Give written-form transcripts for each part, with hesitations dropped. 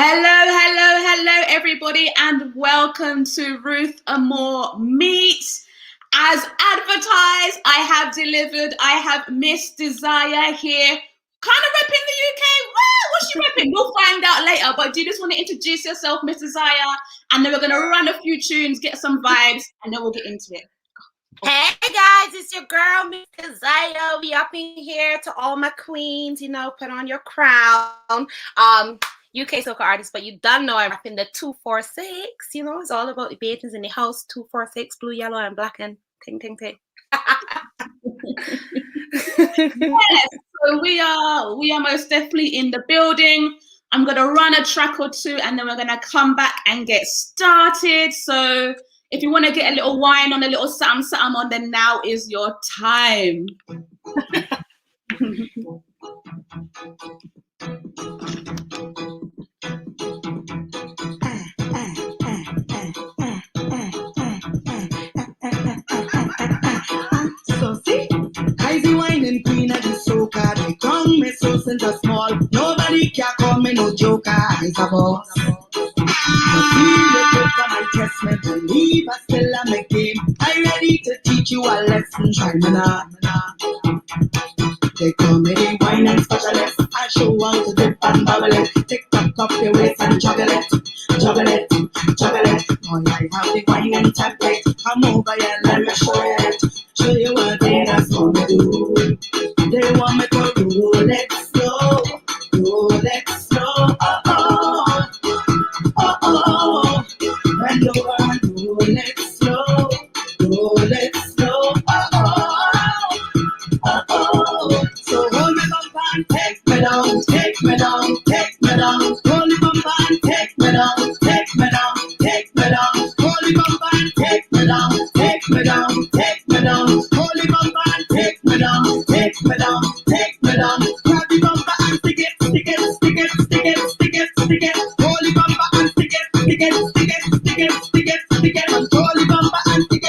Hello, everybody, and welcome to Ruth Amor Meets. As advertised, I have delivered. I have Miss Desire here, kind of repping the UK. Well, what's she repping? We'll find out later. But do you just want to introduce yourself, Miss Desire? And then we're going to run a few tunes, get some vibes, and then we'll get into it. Hey guys, it's your girl, Miss Desire. We up in here to all my queens, put on your crown. UK soca artist, but you don't know I'm rapping the 246. It's all about the Batons in the house. 246, blue, yellow, and black, and ting. Yes, so we are most definitely in the building. I'm gonna run a track or two, and then we're gonna come back and get started. So if you want to get a little wine on, a little something on, then now is your time. Whining queen of the soca, they come me so since a small. Nobody can call me no joker, I'm a boss. I feel the book on my testament, believe I still am a game. I ready to teach you a lesson, try me now. They call me the whining specialist. I show how to dip and bubble it. Tick tock up your waist and juggle it. Boy, I have the whining template. Come over here, let me show you it. Show you what they just want me do. They want me to roll it slow. Oh. Bend over and roll it slow. Oh. So hold me up and take me down. Hold it up and take me down. Hold it up and take me down. Hold it up and take me down. Grab the bumper and stick it. Hold the bumper and stick it. And hold the bumper and stick it.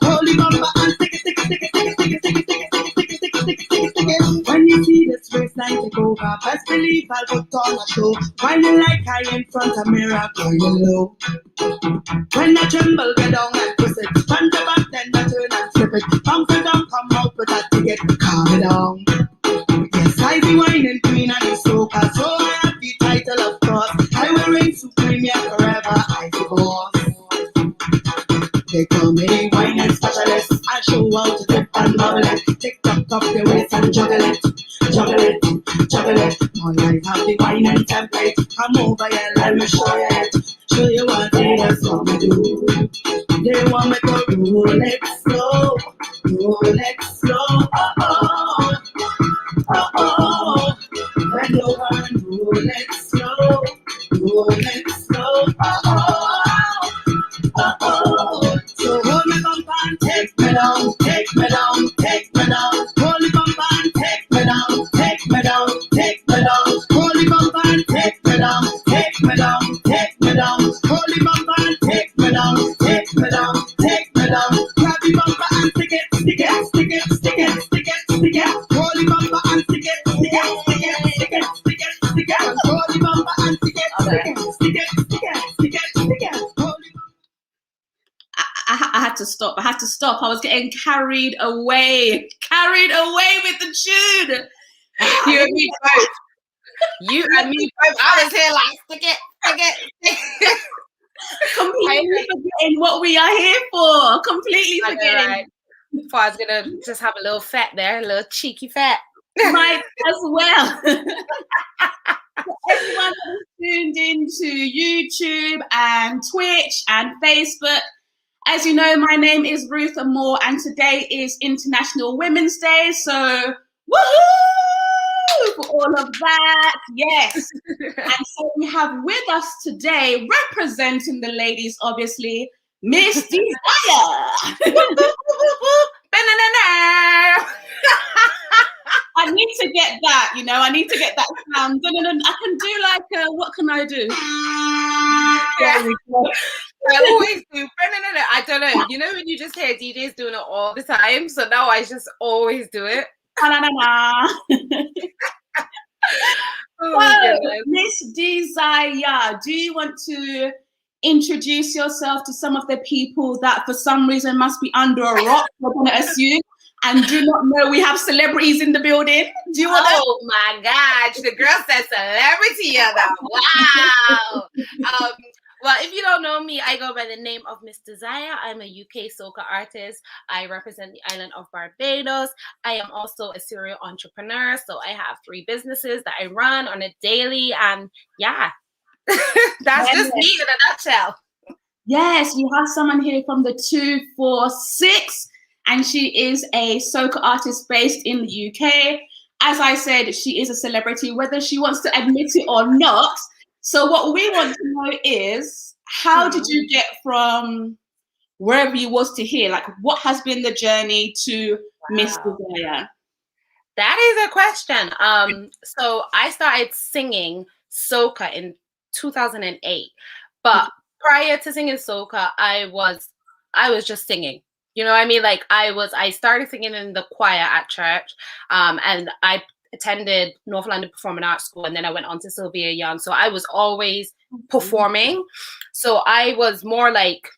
Hold the bumper and stick it. When you see this waistline take over, best believe I'll put on a show. Whining like I in front of mirror, going low. When I tremble, get down and twist it. Front to back, then I turn and flip it. Bounce it down, come out with that ticket. Calm it down. Yes, I be whining queen of the soca, so I have the title, of course. I will reign supreme, yeah, forever. I be boss. They call me the whining specialist. I show how to dip and bubble it. Tick tock up your waist and juggle it. Boy, I have the whining template. Come over here, let me show you it. Show you what they just want me to do. They want me to roll it slow. Oh. Bend over and roll it slow. Oh. So hold me bumper and take me down. Hold the bumper and take me down. Hold the bumper and take me down. Hold the bumper and take me down. Grab the bumper and stick it. Hold the bumper and stick it. And hold the bumper and stick it. I had to stop. I was getting carried away with the tune. You and me both. I was here like, stick it. Completely forgetting what we are here for. Completely forgetting. Right. Thought I was gonna just have a little fat there, a little cheeky fat. Might as well. Everyone who's tuned into YouTube and Twitch and Facebook. As you know, my name is Ruth Amor, and today is International Women's Day. So, woohoo! For all of that, yes. And so we have with us today, representing the ladies, obviously, Miss Desire. I need to get that, I need to get that sound. I can do like, what can I do? Yeah. I always do. I don't know. When you just hear DJs doing it all the time. So now I just always do it. Oh my So, goodness. Miss Desire, do you want to introduce yourself to some of the people that for some reason must be under a rock, we're going to assume, and do not know we have celebrities in the building? Do you want to? Oh my gosh, the girl said celebrity of the wow. Well, if you don't know me, I go by the name of Miss Desire. I'm a UK soca artist. I represent the island of Barbados. I am also a serial entrepreneur. So I have 3 businesses that I run on a daily. And yeah, that's just me in a nutshell. Yes, you have someone here from the 246, and she is a soca artist based in the UK. As I said, she is a celebrity, whether she wants to admit it or not. So what we want to know is, how did you get from wherever you was to here? Like, what has been the journey to Miss Desire? That is a question. So I started singing soca in 2008, but prior to singing soca, I was just singing. You know what I mean? Like I started singing in the choir at church, and I attended North London Performing Arts School, and then I went on to Sylvia Young. So I was always performing. So I was more like,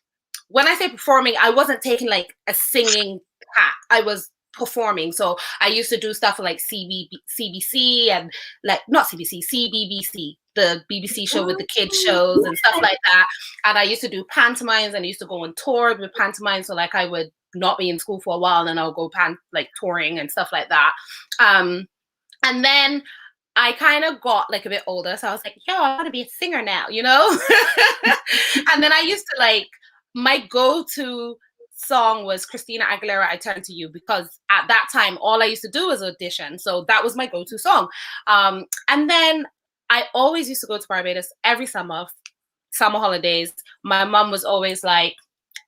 when I say performing, I wasn't taking like a singing path. I was performing. So I used to do stuff like CBC and like, not CBC, CBBC, the BBC show with the kids shows and stuff like that. And I used to do pantomimes, and I used to go on tour with pantomimes. So like I would not be in school for a while, and then I'll go like touring and stuff like that. And then I kind of got like a bit older. So I was like, yo, I want to be a singer now, you know? And then I used to like, my go-to song was Christina Aguilera, I Turn to You, because at that time, all I used to do was audition. So that was my go-to song. And then I always used to go to Barbados every summer holidays. My mom was always like,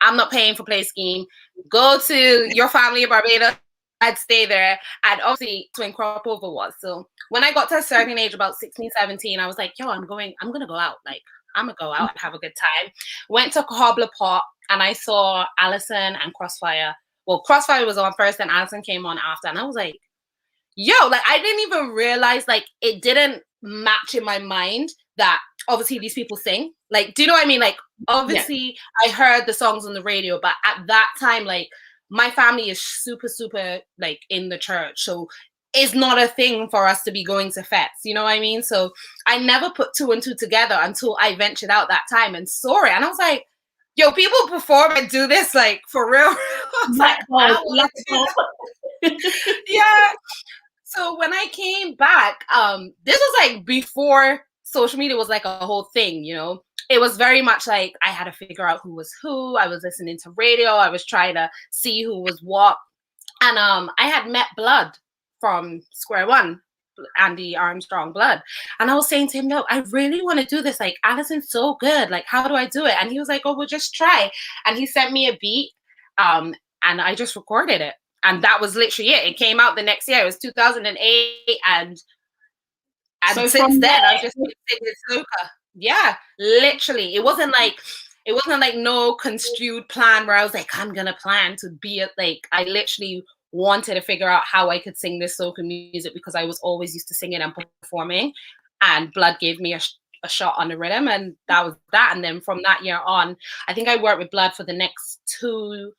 I'm not paying for play scheme. Go to your family in Barbados. I'd stay there. And obviously Twin Crop Over was. So when I got to a certain age, about 16, 17, I was like, yo, I'm going to go out. Like, I'm going to go out and have a good time. Went to Cobbler Pot, and I saw Alison and Crossfire. Well, Crossfire was on first, and Alison came on after. And I was like, yo, like, I didn't even realize, like, it didn't match in my mind that obviously these people sing. Like, do you know what I mean? Like, obviously I heard the songs on the radio, but at that time, like, my family is super, super, like, in the church. So it's not a thing for us to be going to fests. You know what I mean? So I never put 2 and 2 together until I ventured out that time and saw it. And I was like, yo, people perform and do this, like, for real. I was like, I want to do that. Yeah. So when I came back, this was like before social media was like a whole thing, you know? It was very much like I had to figure out who was who. I was listening to radio. I was trying to see who was what. And I had met Blood from Square One, Andy Armstrong Blood. And I was saying to him, no, I really want to do this. Like, Alison's so good. Like, how do I do it? And he was like, oh, well, just try. And he sent me a beat, and I just recorded it. And that was literally it. It came out the next year. It was 2008. And so since then, I've just been singing soca. Yeah, literally. It wasn't like no construed plan where I was like, I'm gonna plan to be like, I literally wanted to figure out how I could sing this soca music because I was always used to singing and performing, and Blood gave me a shot on the rhythm, and that was that. And then from that year on, I think I worked with Blood for the next 2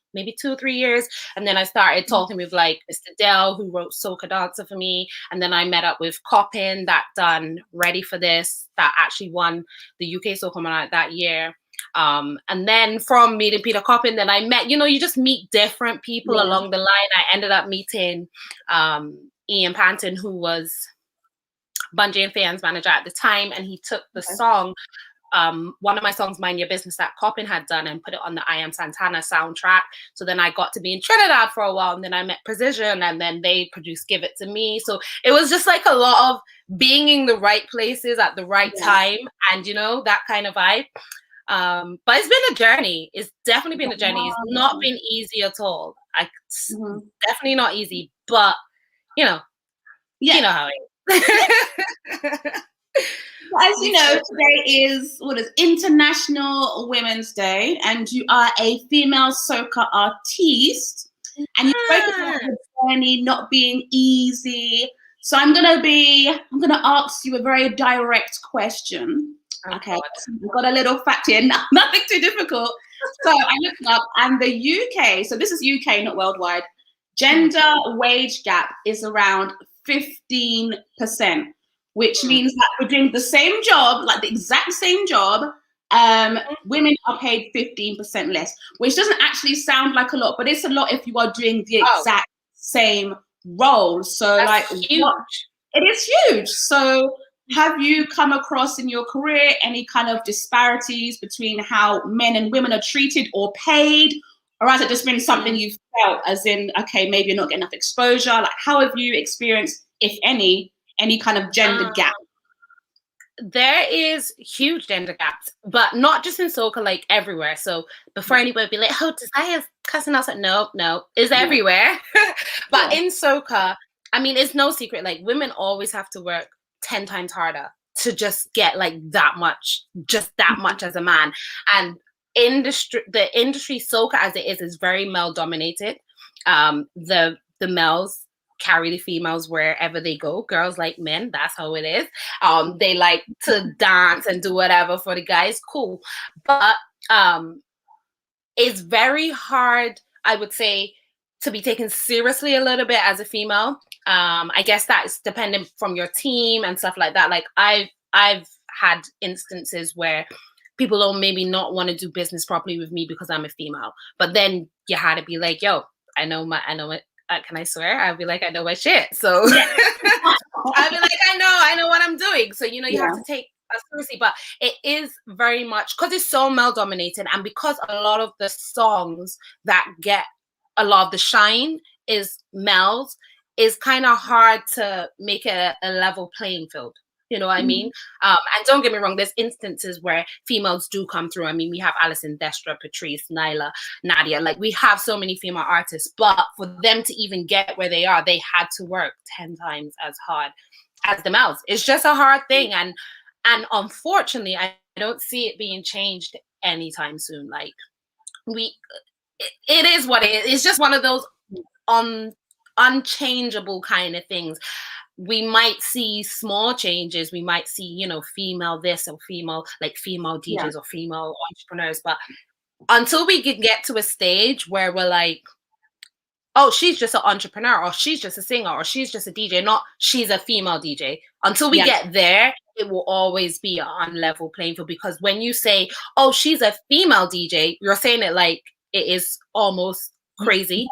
or 3 years, and then I started talking with like Mr. Dell, who wrote Soca Dancer for me, and then I met up with Coppin, that done Ready for This, that actually won the UK Soca Night that year. And then from meeting Peter Coppin, then I met, you know, you just meet different people along the line. I ended up meeting Ian Panton, who was Bungie and Fans manager at the time, and he took the song, one of my songs, Mind Your Business, that Coppin had done, and put it on the I Am Santana soundtrack. So then I got to be in Trinidad for a while, and then I met Precision, and then they produced Give It to Me. So it was just like a lot of being in the right places at the right time, and you know, that kind of vibe. But it's been a journey. It's definitely been a journey. It's not been easy at all. Definitely not easy, but you know, you know how it is. As you know, today is International Women's Day, and you are a female soca artiste, and you spoke about the journey not being easy, So I'm gonna ask you a very direct question. Okay, we've got a little fact here, nothing too difficult. So I looked up, and the UK, so this is UK, not worldwide, gender wage gap is around 15%, which means that we're doing the same job, like the exact same job, women are paid 15% less, which doesn't actually sound like a lot, but it's a lot if you are doing the exact same role. So that's like huge. it is huge. So have you come across in your career any kind of disparities between how men and women are treated or paid? Or has it just been something you've felt as in, okay, maybe you're not getting enough exposure? Like, how have you experienced, if any kind of gender gap? There is huge gender gaps, but not just in soca, like everywhere. So before anybody be like, oh, Desire's cussing us, no, it's everywhere. But in soca, I mean, it's no secret, like women always have to work 10 times harder to just get like that much as a man. And the industry soca as it is very male dominated. The males carry the females wherever they go. Girls like men, that's how it is. They like to dance and do whatever for the guys, cool. But it's very hard, I would say, to be taken seriously a little bit as a female. I guess that's dependent from your team and stuff like that. Like I've had instances where people don't maybe not want to do business properly with me because I'm a female. But then you had to be like, yo, I know it. Can I swear? I'd be like, I know my shit. So I'd be like, I know what I'm doing. So, you have to take us seriously. But it is very much, because it's so male dominated, and because a lot of the songs that get a lot of the shine is males, is kind of hard to make a level playing field. You know what I mean? And don't get me wrong, there's instances where females do come through. I mean, we have Alison, Destra, Patrice, Nyla, Nadia. Like, we have so many female artists, but for them to even get where they are, they had to work 10 times as hard as the males. It's just a hard thing. And unfortunately, I don't see it being changed anytime soon. Like, it is what it is. It's just one of those unchangeable kind of things. We might see small changes. We might see, female this or female DJs or female entrepreneurs. But until we can get to a stage where we're like, oh, she's just an entrepreneur, or she's just a singer, or she's just a DJ, not she's a female DJ. Until we get there, it will always be on level playing field. Because when you say, oh, she's a female DJ, you're saying it like it is almost crazy.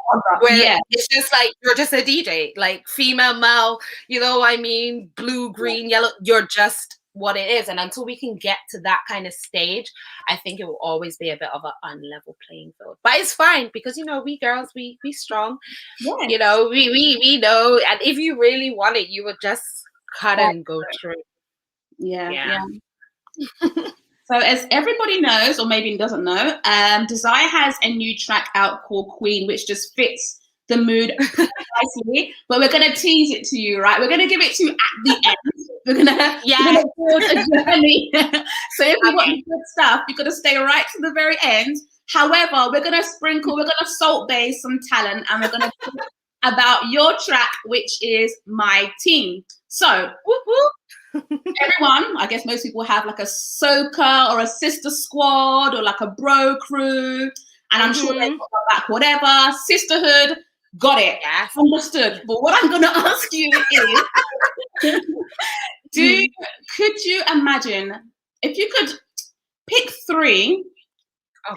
It's just like, you're just a DJ, like female, male, you know what I mean, blue, green, yellow, you're just what it is. And until we can get to that kind of stage, I think it will always be a bit of an unlevel playing field. But it's fine, because we girls, we strong. We know, and if you really want it, you would just cut and go through. So as everybody knows, or maybe doesn't know, Desire has a new track out called Queen, which just fits the mood precisely. But we're going to tease it to you, right? We're going to give it to you at the end. We're going to build a journey. So if you want good stuff, you've got to stay right to the very end. However, we're going to salt base some talent, and we're going to talk about your track, which is My Team. So, whoop, whoop. Everyone, I guess most people have like a soca or a sister squad or like a bro crew, and I'm sure they've got that, whatever, sisterhood, got it, understood. But what I'm going to ask you is, could you imagine if you could pick 3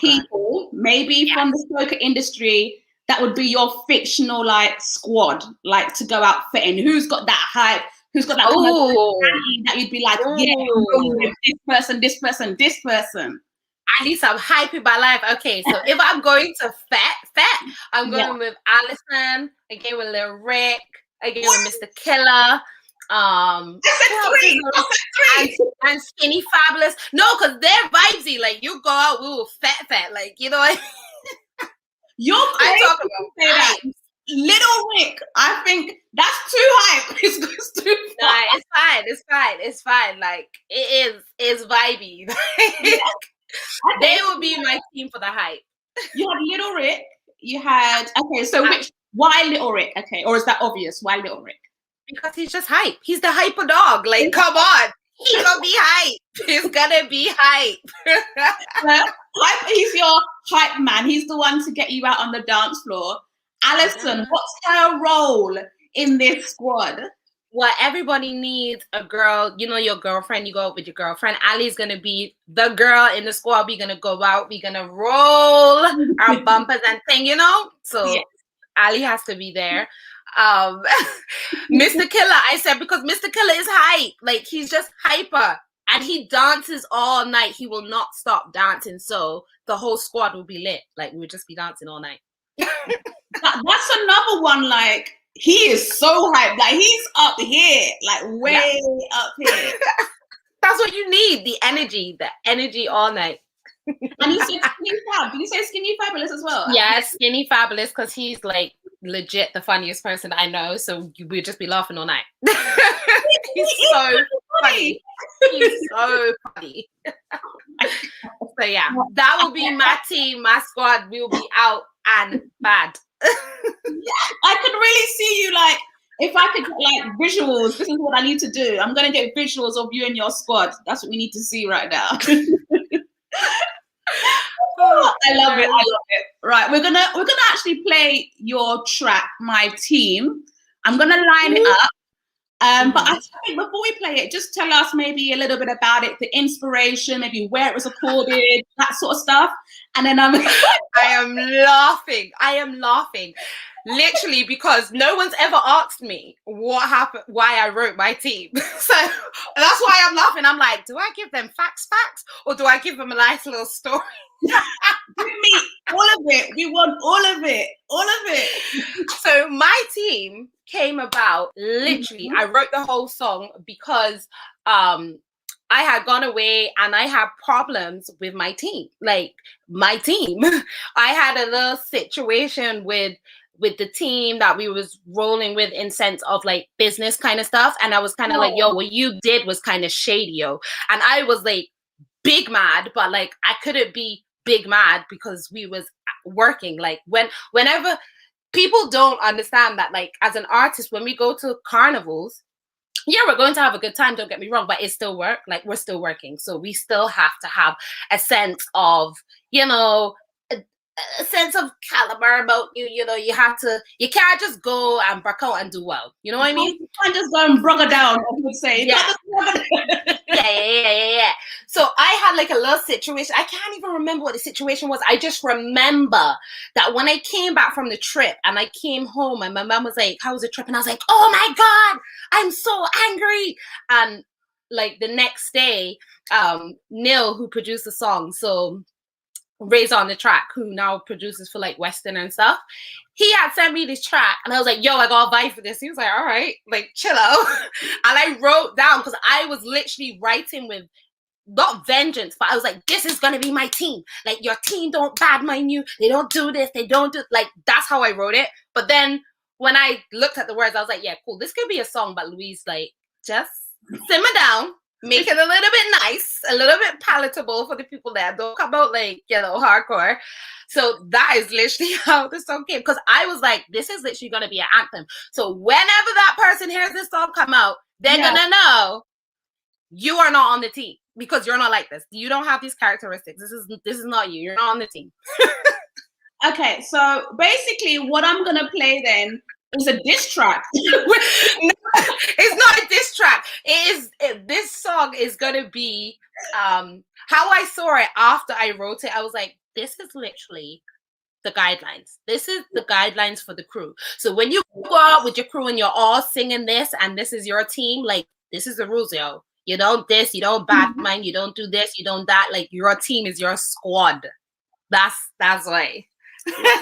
people, maybe from the soca industry, that would be your fictional like squad, like to go out fitting? Who's got that hype? Who's got that that you'd be like, this person. I need some hype in my life. Okay, so if I'm going to fat, I'm going with Alison, again with Lil Rick, again with Mr. Killer, and Skinny Fabulous. No, because they're vibesy. Like, you go out, we will fat, like, you know what? You're crazy. I'm talking about that. Little Rick, I think that's too hype. It's too far. Nah, it's fine. Like, it's vibey. They will be my team for the hype. You had Little Rick. You had why Little Rick? Okay, or is that obvious? Why Little Rick? Because he's just hype. He's the hyper dog. Like, come on. He's gonna be hype. He's gonna be hype. He's your hype man. He's the one to get you out on the dance floor. Alison, what's her role in this squad? Well, everybody needs a girl. You know, your girlfriend. You go out with your girlfriend. Ali's gonna be the girl in the squad. We're gonna go out. We're gonna roll our bumpers and thing. You know. So yes. Ali has to be there. Mr. Killer, I said, because Mr. Killer is hype. Like, he's just hyper. And he dances all night. He will not stop dancing. So the whole squad will be lit. Like, we would just be dancing all night. That's another one. Like, he is so hyped. Like, he's up here. Like, way up here. That's what you need. The energy all night. And you said Skinny Fab. Did you say Skinny Fabulous as well? Yeah, Skinny Fabulous, because he's like legit the funniest person I know. So we'd just be laughing all night. He's so funny. He's so funny. So yeah, that will be my team, my squad. We will be out and bad. I could really see you, like, if I could get like visuals, this is what I need to do. I'm gonna get visuals of you and your squad. That's what we need to see right now. I love it. Right, we're gonna actually play your track, My Team. I'm gonna line it up. But I think before we play it, just tell us maybe a little bit about it, the inspiration, maybe where it was recorded, that sort of stuff. And then I am laughing. Literally, because no one's ever asked me what happened, why I wrote My Team. So that's why I'm laughing. I'm like, do I give them facts, or do I give them a nice little story? Give me all of it. We want all of it. So My Team came about literally. I wrote the whole song because I had gone away and I had problems with my team. Like, my team. I had a little situation with the team that we was rolling with in sense of like business kind of stuff. And I was kind of like, yo, what you did was kind of shady, yo. And I was like big mad, but like I couldn't be big mad because we was working. Like whenever people don't understand that, like as an artist, when we go to carnivals, yeah, we're going to have a good time, don't get me wrong, but it's still work. Like, we're still working. So we still have to have a sense of, you know, a sense of caliber about you. You know, you can't just go and break out and do well. You know what I mean? You can't just go and brugger down, I would say. Yeah. So I had like a little situation. I can't even remember what the situation was. I just remember that when I came back from the trip and I came home and my mom was like, how was the trip? And I was like, oh my God, I'm so angry. And like the next day, Neil, who produced the song, so Ray's on the track, who now produces for like Western and stuff, he had sent me this track and I was like, yo, I got a vibe for this. He was like, all right, like chill out. And I wrote down, because I was literally writing with not vengeance, but I was like, this is gonna be my team. Like, your team don't badmind you, they don't do this, they don't do, like, that's how I wrote it. But then when I looked at the words, I was like, yeah, cool, this could be a song, but Louise, like, just simmer down. Make it a little bit nice, a little bit palatable for the people that don't come out like, you know, hardcore. So that is literally how the song came. Because I was like, this is literally going to be an anthem. So whenever that person hears this song come out, they're going to know you are not on the team. Because you're not like this. You don't have these characteristics. This is not you. You're not on the team. Okay, so basically what I'm going to play then is a diss track. No, it's not a diss track. This song is gonna be how I saw it after I wrote it. I was like, this is literally the guidelines. This is the guidelines for the crew. So when you go out with your crew and you're all singing this and this is your team, like, this is the rules, yo. You don't this, you don't badmind, you don't do this, you don't that. Like, your team is your squad. That's why.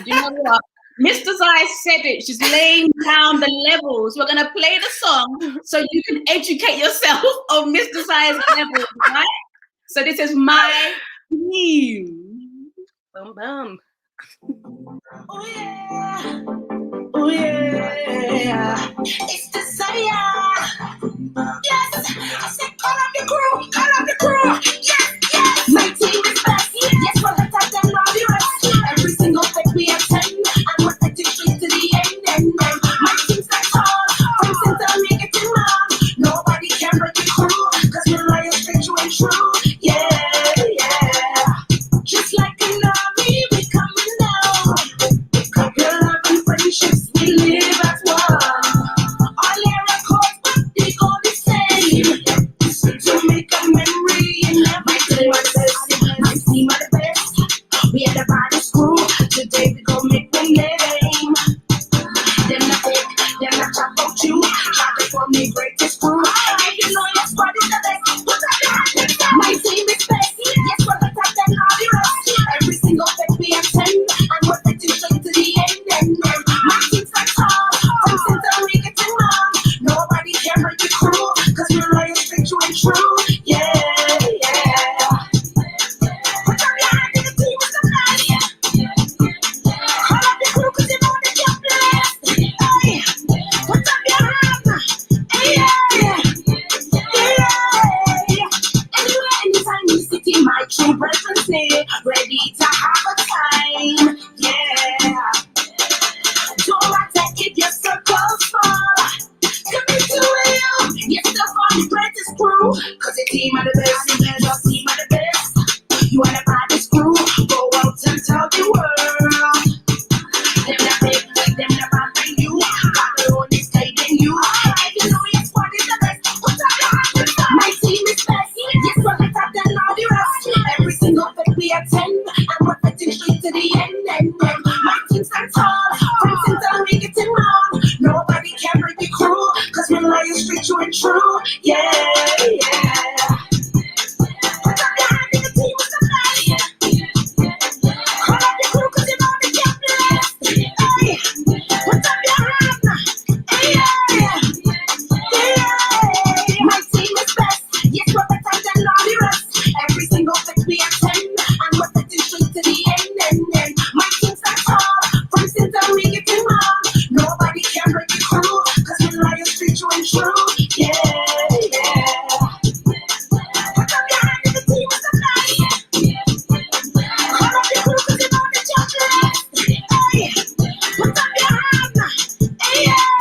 You know what? Mr. Zai said it. She's laying down the levels. We're going to play the song so you can educate yourself on Mr. Zai's levels, right? So this is My Team. Boom, boom. Oh, yeah. Oh, yeah. It's Desire. Yes. I said, call up the crew. Yes. My team is best. Yes, we're better than all the rest. Every single step we attend. And we're heading straight to the end. My team's like tall, from center team of the best, your team of the best. You are the baddest crew. Go out and tell the world. Them the big, them the bad than you. Babylon is taking you. If you know your squad is the best, put up your hands. My team is best. Yes, we're better than all the rest. Every single thing we attend, and we're fitting straight to the end. My team stands tall. From since we getting on. Nobody can break the crew, cause we're lying straight, true and true. Yeah, yeah. Put up your hand in the team with the best. Call up your crew, cause you know they can't be less. Hey, put up your hand. Hey, yeah, yeah. My team is best. Yes, we're better than all the rest. Every single thing we attend, and we're fitting straight to the end. My team stands tall. From since we getting on. Nobody can break the crew, cause we're lying straight, true and true. Yeah, yeah. Put up your hand in the team with the best. Call up your crew, cause you know that you're blessed. Hey, put up your hand. Hey, yeah,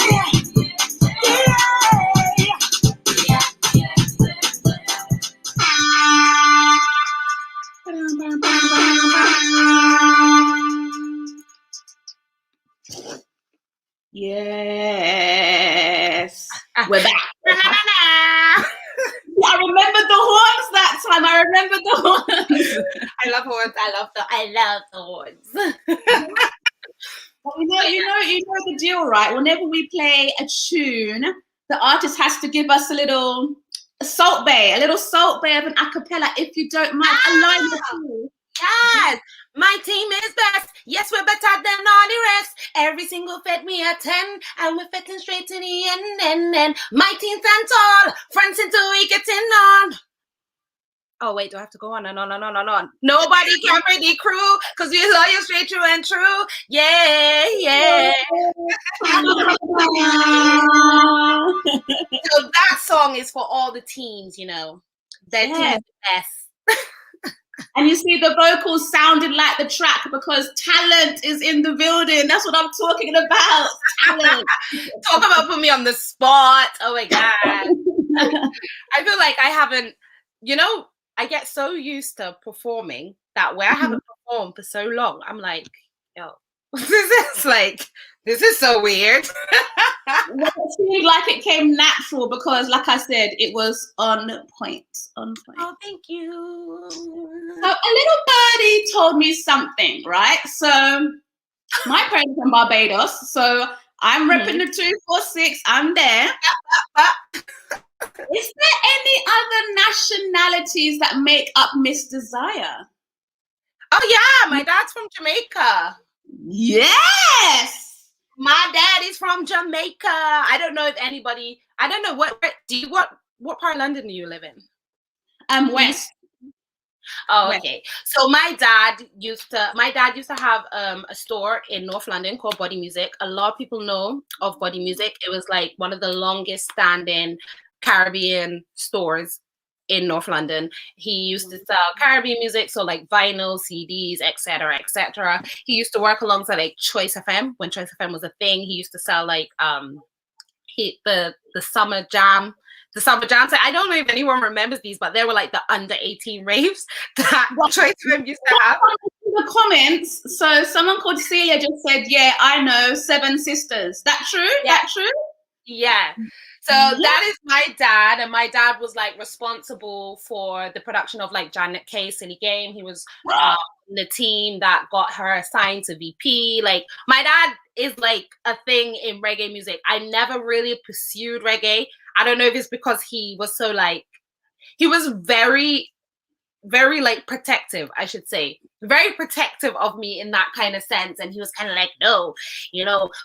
Yes. We're back. Na-na-na-na. I remember the horns that time. I remember the horns. I love horns. I love the horns. But you know the deal, right? Whenever we play a tune, the artist has to give us a little salt bay of an acapella, if you don't mind. A line or two. Yes, my team is best. Yes, we're better than all the rest. Every single fit we attend, and we're fitting straight to the end. My team stands tall, fronts until we get in on. Oh wait, do I have to go on and on and on and on? Nobody can break the crew, cause we love you straight, true and true. Yeah, yeah. So that song is for all the teams, you know. Their team is the best. And you see the vocals sounded like the track because talent is in the building. That's what I'm talking about. Talent. Talk about put me on the spot. Oh my God. I feel like I haven't, I get so used to performing that way. I haven't performed for so long. I'm like, yo, this is so weird. Well, it seemed like it came natural because, like I said, it was on point. On point. Oh, thank you. So a little birdie told me something, right? So my parents are from Barbados, so I'm repping the 246. I'm there. Is there any other nationalities that make up Miss Desire? Oh yeah, my dad's from Jamaica. Yes. My dad is from Jamaica. I don't know if anybody. I don't know what part of London do you live in? West. Oh, okay. So my dad used to have a store in North London called Body Music. A lot of people know of Body Music. It was like one of the longest standing Caribbean stores in North London. He used to sell Caribbean music, so like vinyl, CDs, etc., etc. He used to work alongside like Choice FM when Choice FM was a thing. He used to sell like the summer jam. The summer jams. I don't know if anyone remembers these, but they were like the under 18 raves that Choice FM used to have. In the comments, so someone called Celia just said, "Yeah, I know 7 Sisters." That true? Yeah. That true? Yeah. So that is my dad, and my dad was like responsible for the production of like Janet Kay's Silly Game. He was the team that got her assigned to VP. Like my dad is like a thing in reggae music. I never really pursued reggae. I don't know if it's because he was so like, he was very, very like protective, I should say. Very protective of me in that kind of sense. And he was kind of like, no,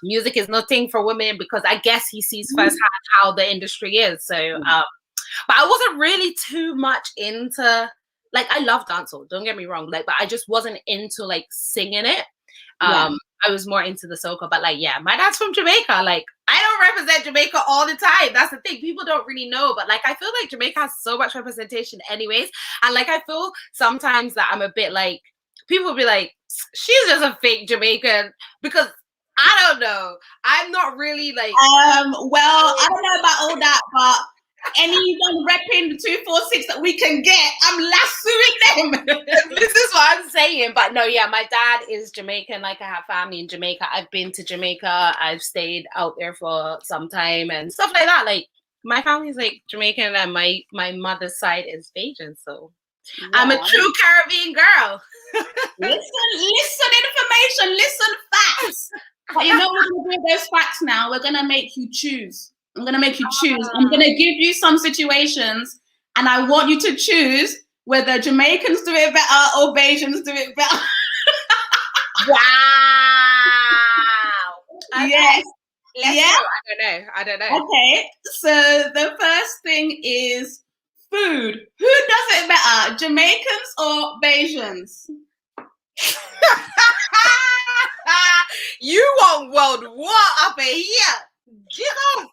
music is nothing for women, because I guess he sees firsthand how the industry is. So, but I wasn't really too much into, like, I love dancehall, don't get me wrong, like, but I just wasn't into like singing it. I was more into the soca, but like, yeah, my dad's from Jamaica. Like, I don't represent Jamaica all the time. That's the thing. People don't really know, but like, I feel like Jamaica has so much representation anyways. And like, I feel sometimes that I'm a bit like, people will be like, she's just a fake Jamaican, because I don't know. I'm not really like. Well, I don't know about all that, but anyone repping the 246 that we can get, I'm lassoing them. This is what I'm saying. But no, yeah, my dad is Jamaican. Like, I have family in Jamaica. I've been to Jamaica. I've stayed out there for some time and stuff like that. Like, my family's like Jamaican, and my mother's side is Bajan. So wow. I'm a true Caribbean girl. listen information, listen facts. But you know what we're going to do with those facts now? We're going to make you choose. I'm going to make you choose. I'm going to give you some situations, and I want you to choose whether Jamaicans do it better or Bajans do it better. Wow. Okay. Yes. Yeah. I don't know. Okay. So the first thing is food. Who does it better, Jamaicans or Bajans? You want world war up in here? Jesus.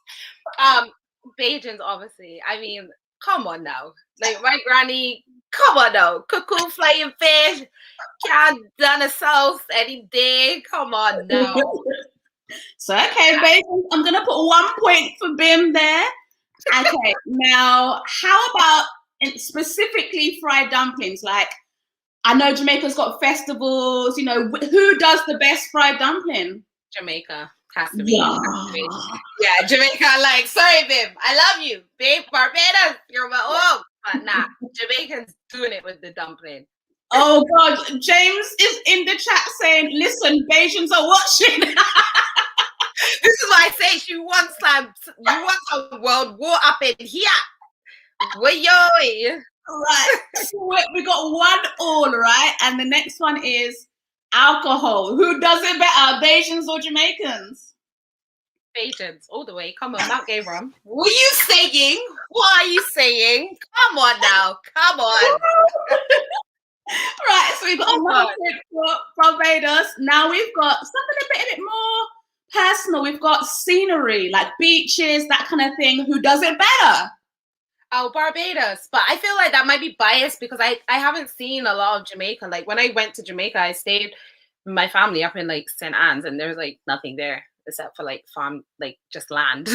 Bajans, obviously. I mean, come on now. Like, my granny, come on now. Cuckoo, flying fish, can't done a sauce any day. Come on now. So, okay, Bajans, I'm going to put 1 point for Bim there. Okay, now, how about specifically fried dumplings? Like, I know Jamaica's got festivals, you know, who does the best fried dumpling? Jamaica. Has to be. Yeah, Jamaica, like, sorry, babe, I love you. Babe, Barbados, you're my own. But nah, Jamaicans doing it with the dumpling. Oh, God, James is in the chat saying, listen, Bajans are watching. This is why I say you want a world war up in here. Way-yo. Right, so we got 1-1, right? And the next one is alcohol. Who does it better, Bajans or Jamaicans? Bajans, all the way. Come on, not gay rum. What are you saying? What are you saying? Come on now. Come on. Right, so we've got another pick for Barbados. Now we've got something a bit more personal. We've got scenery, like beaches, that kind of thing. Who does it better? Oh, Barbados. But I feel like that might be biased because I haven't seen a lot of Jamaica. Like, when I went to Jamaica, I stayed with my family up in, like, St. Anne's, and there's, like, nothing there except for, like, farm, like, just land.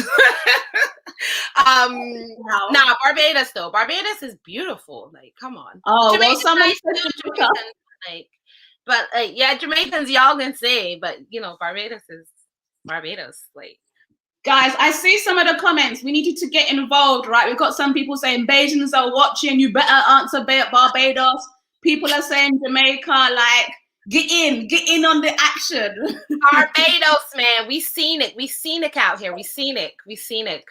Wow. Nah, Barbados, though. Barbados is beautiful. Like, come on. Oh, Jamaica's well, someone nice said too, Jamaica. like, but, like, yeah, Jamaicans, y'all can say, but, you know, Barbados is Barbados. Like, guys, I see some of the comments. We need you to get involved, right? We've got some people saying Bajans are watching. You better answer Barbados. People are saying Jamaica, like, get in on the action. Barbados, man. We seen it. We scenic out here. We scenic. Right.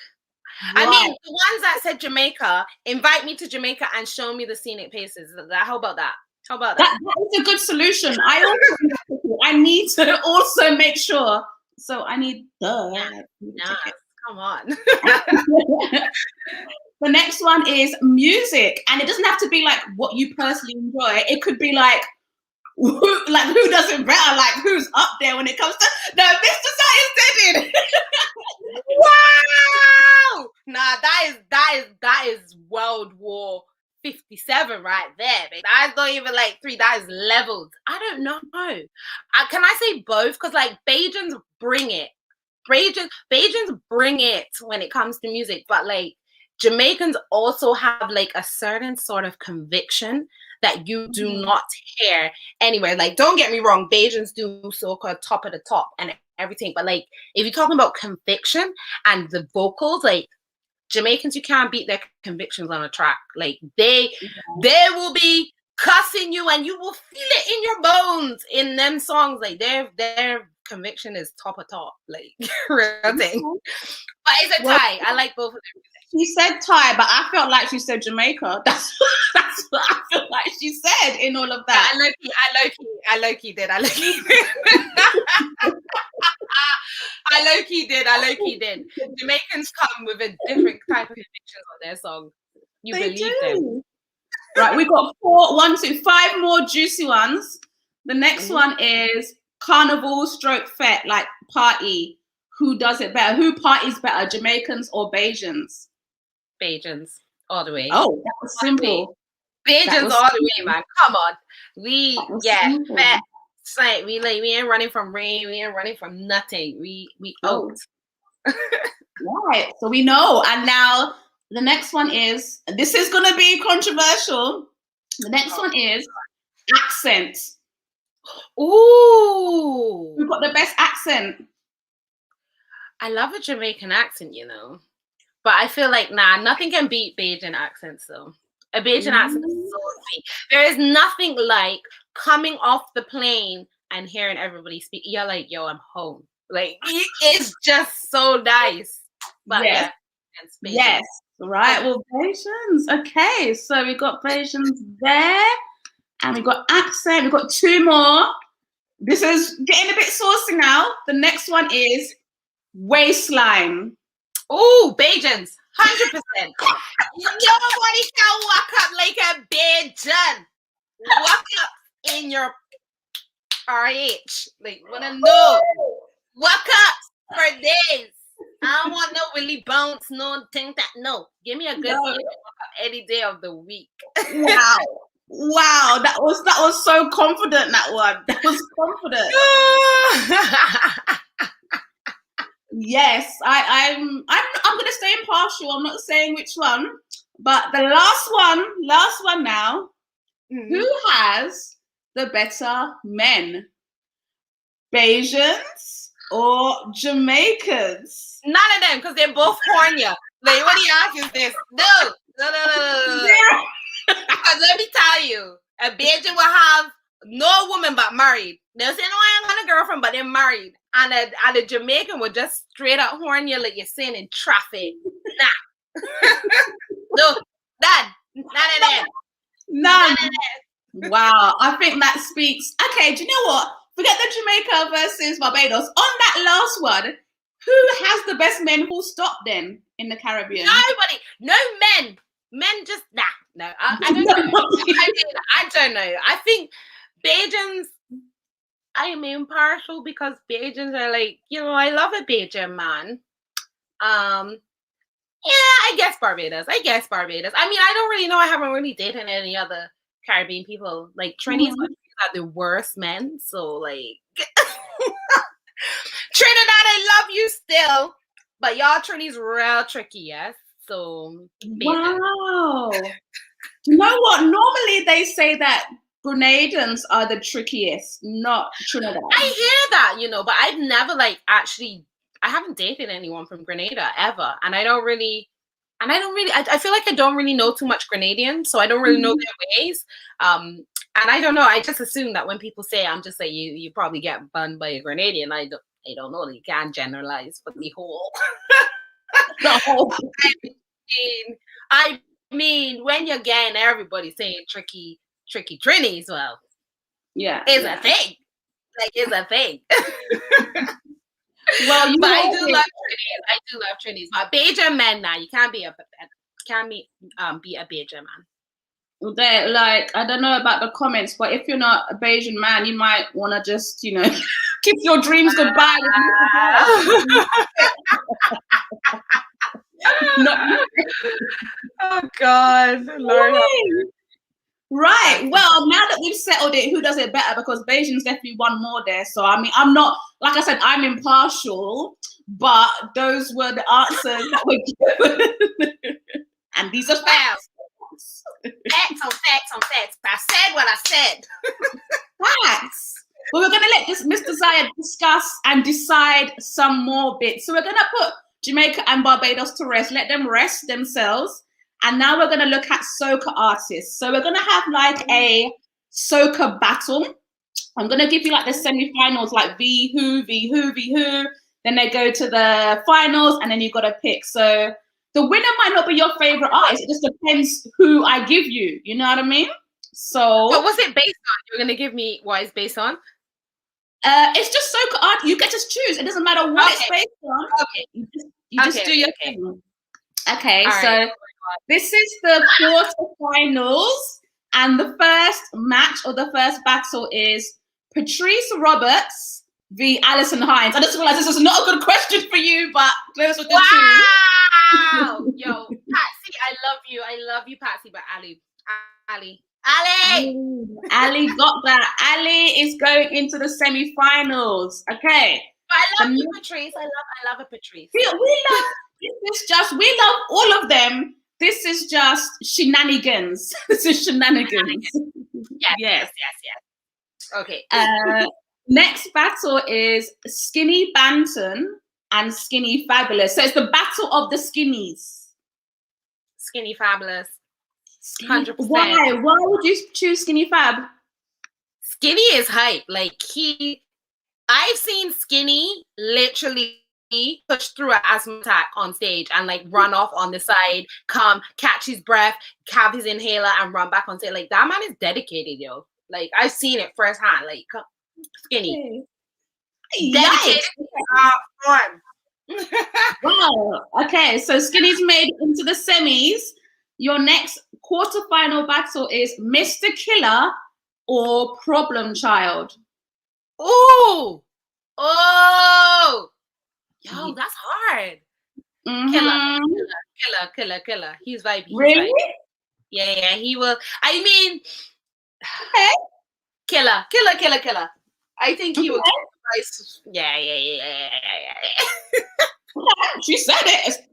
I mean, the ones that said Jamaica, invite me to Jamaica and show me the scenic places. How about that? That is a good solution. I need to also make sure. So I need come on. The next one is music, and it doesn't have to be like what you personally enjoy. It could be like who does it better, like who's up there when it comes to Mr. Science did it. Wow! Nah, that is World War 57 right there, babe. That is not even like 3. That is levels. I don't know. Can I say both? Because, like, Bajans bring it. Bajans bring it when it comes to music, but, like, Jamaicans also have, like, a certain sort of conviction that you do not hear anywhere. Like, don't get me wrong, Bajans do soca top of the top and everything, but, like, if you're talking about conviction and the vocals, like, Jamaicans, you can't beat their convictions on a track. Like, they will be cussing you and you will feel it in your bones in them songs. Like, their conviction is top of top. Like, real thing. But it's a tie. I like both of them. She said Thai, but I felt like she said Jamaica. That's what I feel like she said in all of that. I low-key did. I low-key did. Jamaicans come with a different type of convictions on their song. They believe them. Right, we got 5 more juicy ones. The next one is carnival stroke fete, like party. Who does it better? Who parties better, Jamaicans or Bajans? Bajans, all the way. Oh, that was simple. Bajans all the way, man. Come on. Fete. Like, we ain't running from rain. We ain't running from nothing. We out. Right. So we know. And now The next one is, this is going to be controversial. The next one is accent. Ooh. Who got the best accent? I love a Jamaican accent, you know. But I feel like, nah, nothing can beat Bajan accents, though. A Bajan accent is so sweet. There is nothing like coming off the plane and hearing everybody speak. You're like, yo, I'm home. Like, it's just so nice. But yes. Yeah, yes. Right. Well, Bajans. Okay. So we got Bajans there. And we got accent. We've got 2 more. This is getting a bit saucy now. The next one is waistline. Ooh, Bajans. 100%. Nobody can walk up like a Bajan. Walk up in your RH. Like, wanna know? Walk up for days. I don't want no Willy bounce, no thing that. No, give me a good walk up any day of the week. Wow. Wow, that was so confident, that one. That was confident. Yes, I'm gonna stay impartial. I'm not saying which one, but the last one now. Mm-hmm. Who has the better men? Bajans or Jamaicans? None of them, because they're both horny. Like, what do you ask is this? No. Because let me tell you, a Bajan will have no woman but married. They'll say, no, I ain't got a girlfriend, but they're married. And a Jamaican will just straight up horn you like you're saying in traffic. Nah. No, none of them. None. Wow, I think that speaks. Okay, do you know what? Forget the Jamaica versus Barbados. On that last one, who has the best men full stop then in the Caribbean? Nobody. No men. Men just, nah. No, I don't know. I don't know. I think Bajans, I am impartial because Bajans are like, you know, I love a Bajan man. Yeah, I guess Barbados. I mean, I don't really know. I haven't really dated any other Caribbean people. Like, Trinidad are the worst men. So, like, Trinidad, I love you still. But y'all Trinity's real tricky, yes? So, wow. You know what? Normally they say that Grenadans are the trickiest, not Trinidad. I hear that, you know, but I've never I haven't dated anyone from Grenada ever. And I feel like I don't really know too much Grenadian, so I don't really know their ways. And I don't know. I just assume that when people say, I'm just like, you probably get bunned by a Grenadian. I don't know. You can't generalize for the whole. I mean, when you're getting everybody saying tricky Trinis, well, yeah, it's a thing. Like, it's a thing. Well, but I do love Trinis. But Bajan men now, you can't be a Bajan man. They're like, I don't know about the comments, but if you're not a Bajan man, you might want to just, you know, kiss your dreams goodbye. Oh God, Lord. Right. Well, now that we've settled it, who does it better? Because Bajan's definitely won more there. So I mean, I'm not, like I said, I'm impartial, but those were the answers that were given. And these are facts. Facts on facts on facts. I said what I said. Facts. But we're gonna let this Mr. Zaya discuss and decide some more bits. So we're gonna put Jamaica and Barbados to rest, let them rest themselves. And now we're going to look at soca artists. So we're going to have like a soca battle. I'm going to give you like the semi-finals, like V who. Then they go to the finals and then you've got to pick. So the winner might not be your favorite artist. It just depends who I give you. You know what I mean? So what was it based on? You're going to give me what it's based on? It's just soca art. You get to choose. It doesn't matter what it's based on. Okay. You just do your thing. Okay, all so right. This is the quarterfinals, and the first match or the first battle is Patrice Roberts v. Alison Hinds. I just realized this is not a good question for you, but close with the two. Wow! Yo, Patsy, I love you, Patsy, but Ali got that. Ali is going into the semi-finals. Okay. I love you, Patrice. I love a Patrice. We love all of them, this is just shenanigans. This is shenanigans. Yes. Okay. Next battle is Skinny Banton and Skinny Fabulous. So it's the battle of the skinnies. Skinny Fabulous. 100%. Why? Why would you choose Skinny Fab? Skinny is hype. Like I've seen Skinny literally push through an asthma attack on stage and like run off on the side, come catch his breath, have his inhaler, and run back on stage. Like that man is dedicated, yo. Like I've seen it firsthand. Like Skinny, dedicated. Wow. Okay, so Skinny's made into the semis. Your next quarterfinal battle is Mr. Killer or Problem Child. Oh, yo, that's hard. Killer. He's vibey. Really? Yeah, he will. I mean, okay. Killer. I think he will. Yeah. She said it. Okay.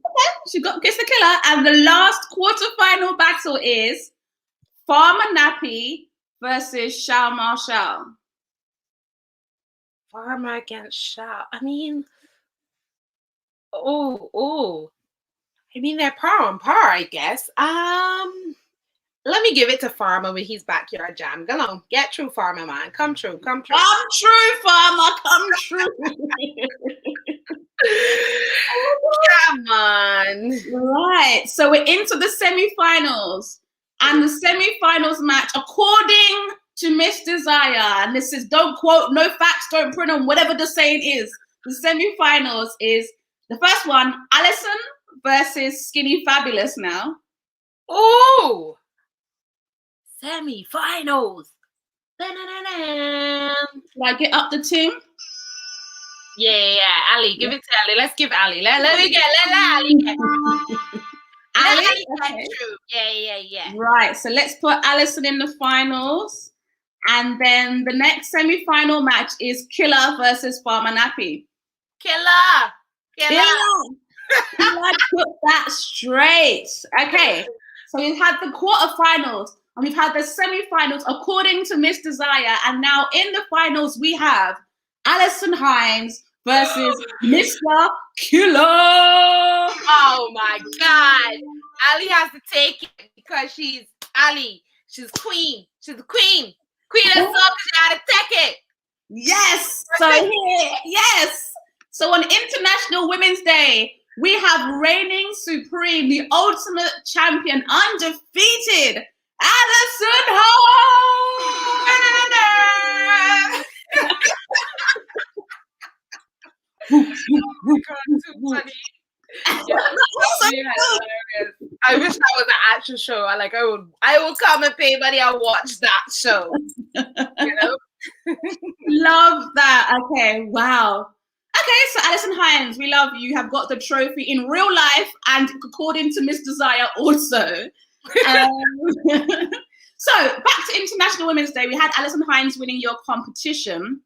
She gets the killer. And the last quarterfinal battle is Farmer Nappy versus Shao Marshall. Farmer against Shao. I mean, I mean, they're par on par, I guess. Let me give it to Farmer with his backyard jam. Go on, get through, Farmer, man. Come true. Come true, Farmer. Come true. Come on. Right. So we're into the semifinals. And the semifinals match, according to Miss Desire, and this is, don't quote, no facts, don't print on, whatever the saying is. The semifinals is the first one, Alison versus Skinny Fabulous now. Oh, semifinals. Should I get up the team? Yeah. Ali, give it to Ali. Let's give Ali. Let Ali get through. Ali get through. Yeah. Right. So let's put Alison in the finals. And then the next semi-final match is Killer versus Farmer Nappy. Killer. Put that straight. Okay. So we've had the quarterfinals and we've had the semi-finals according to Miss Desire. And now in the finals, we have Alison Hinds versus Mr. Killer. Oh my God. Ali has to take it because she's Ali. She's queen. She's the queen. Queen of SOCA, she had to take it. Yes. So here, yes. So on International Women's Day, we have reigning supreme, the ultimate champion, undefeated, Alison Hinds. Oh my God, too funny. Yeah, I wish that was an actual show. I will come and pay money and watch that show. You know? Love that. Okay, wow. Okay, so Alison Hinds, we love you. You have got the trophy in real life and according to Miss Desire also. So back to International Women's Day, we had Alison Hinds winning your competition,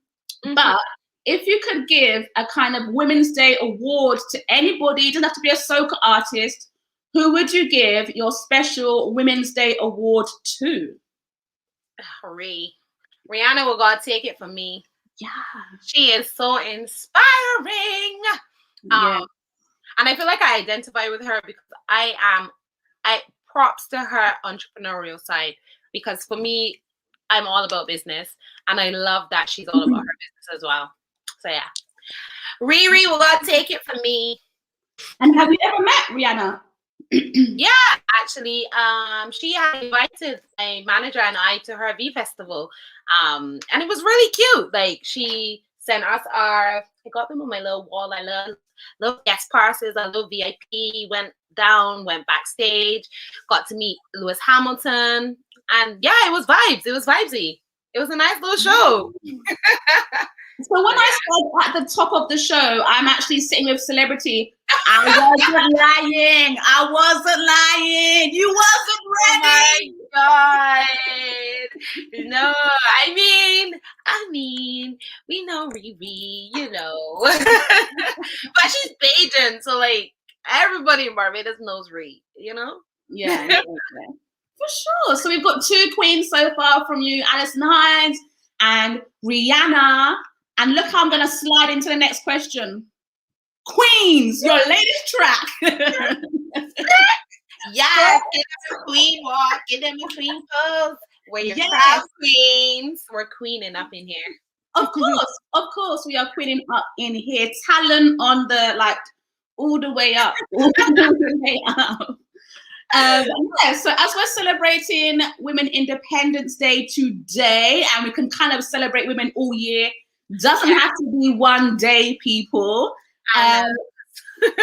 but if you could give a kind of Women's Day award to anybody, it doesn't have to be a soca artist, who would you give your special Women's Day award to? Rihanna will go take it from me. Yeah. She is so inspiring. Yeah. And I feel like I identify with her because I props to her entrepreneurial side, because for me, I'm all about business and I love that she's all about her business as well. So yeah, Riri will go take it from me. And have you ever met Rihanna? Yeah, actually, she had invited my manager and I to her V Festival, and it was really cute. Like she sent us I got them on my little wall. I love guest passes. I love VIP. Went backstage, got to meet Lewis Hamilton, and yeah, it was vibes. It was vibesy. It was a nice little show. So when I said at the top of the show, I'm actually sitting with celebrity, I wasn't lying. You wasn't ready. Oh my God. No, I mean, we know Riri, you know. But she's Bajan, so like everybody in Barbados knows Riri, you know? Yeah, for sure. So we've got 2 queens so far from you, Alison Hinds and Rihanna. And look how I'm going to slide into the next question. Queens, your latest track. Yes, give them a queen walk, give them a queen pose. We're your proud queens. We're queening up in here. Of course, we are queening up in here. Talent on the, like, all the way up. All the way up. So as we're celebrating Women Independence Day today, and we can kind of celebrate women all year, doesn't have to be one day, people.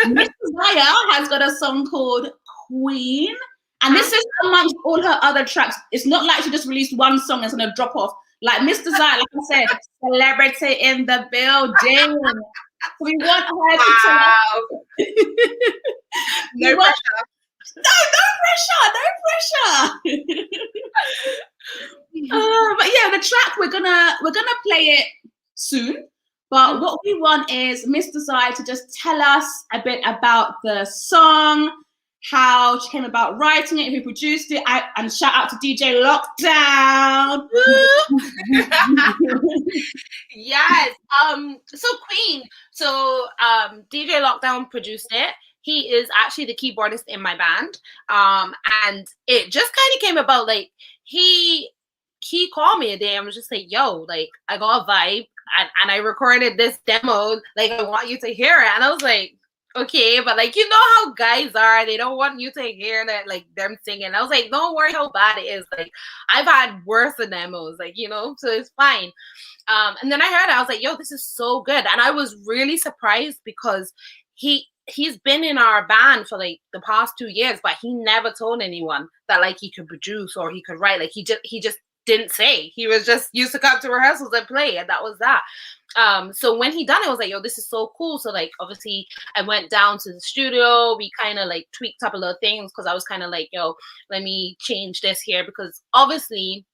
Miss Zaya has got a song called Queen, and this is amongst all her other tracks. It's not like she just released one song and it's gonna drop off. Like Mr. Zaya, like I said, celebrity in the building. We want her to tell No pressure. No pressure. But yeah, the track we're gonna play it soon. But what we want is Miss Desire to just tell us a bit about the song, how she came about writing it, who produced it, and shout out to DJ Lockdown. Yes. So Queen. So DJ Lockdown produced it. He is actually the keyboardist in my band. And it just kind of came about, like, he called me a day and was just like, yo, like, I got a vibe and I recorded this demo. Like, I want you to hear it. And I was like, okay, but like, you know how guys are, they don't want you to hear that, like, them singing. I was like, don't worry how bad it is. Like, I've had worse demos, like, you know, so it's fine. And then I heard it, I was like, yo, this is so good. And I was really surprised because he's been in our band for like the past 2 years, but he never told anyone that like he could produce or he could write. Like, he just didn't say. He was just used to come to rehearsals and play, and that was that. So when he done it, I was like, yo, this is so cool. So like, obviously I went down to the studio, we kind of like tweaked up a little things, because I was kind of like, yo, let me change this here, because obviously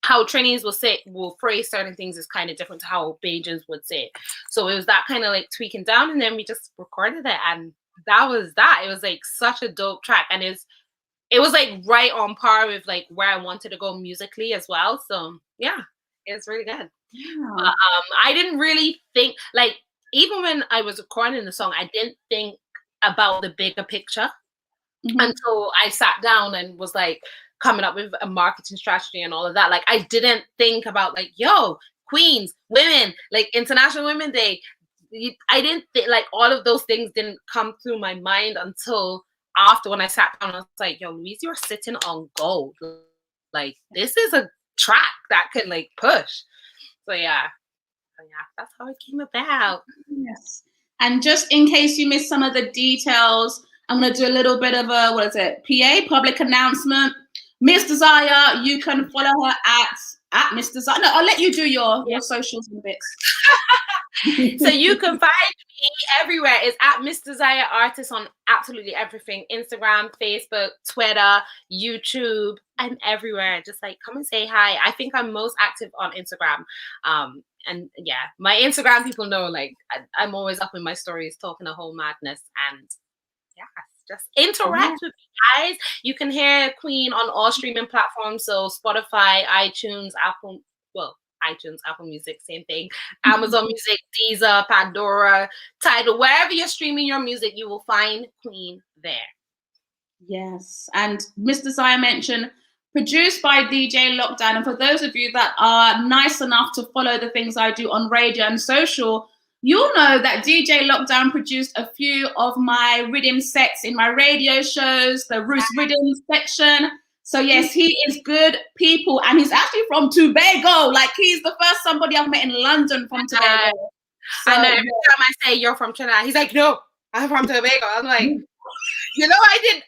how Trinis will phrase certain things is kind of different to how Bajans would say it. So it was that kind of like tweaking down, and then we just recorded it, and that was that. It was like such a dope track, and it was like right on par with like where I wanted to go musically as well. So yeah, it's really good. Yeah. I didn't really think, like, even when I was recording the song, I didn't think about the bigger picture until I sat down and was like coming up with a marketing strategy and all of that. Like, I didn't think about like, yo, Queens, women, like International Women's Day. I didn't think, like, all of those things didn't come through my mind until after, when I sat down. I was like, yo, Louise, you're sitting on gold. Like, this is a track that can like push. So yeah, that's how it came about. Yes. And just in case you missed some of the details, I'm going to do a little bit of a, PA, public announcement. Miss Desire, you can follow her at Miss Desire. No, I'll let you do your socials and bits. So you can find me everywhere. It's at Miss Desire Artist on absolutely everything. Instagram, Facebook, Twitter, YouTube. I'm everywhere. Just like, come and say hi. I think I'm most active on Instagram. And yeah, my Instagram people know, like, I'm always up in my stories talking a whole madness, and yeah, just interact with you guys. You can hear Queen on all streaming platforms. So Spotify, iTunes, Apple Music, same thing. Amazon Music, Deezer, Pandora, Tidal, wherever you're streaming your music, you will find Queen there. Yes. And Miss Desire mentioned, produced by DJ Lockdown. And for those of you that are nice enough to follow the things I do on radio and social, you'll know that DJ Lockdown produced a few of my rhythm sets in my radio shows, the Ruth Rhythm section. So yes, he is good people, and he's actually from Tobago. Like, he's the first somebody I've met in London from Tobago. So, I know every time I say you're from Trinidad, he's like, no, I'm from Tobago. I'm like, you know,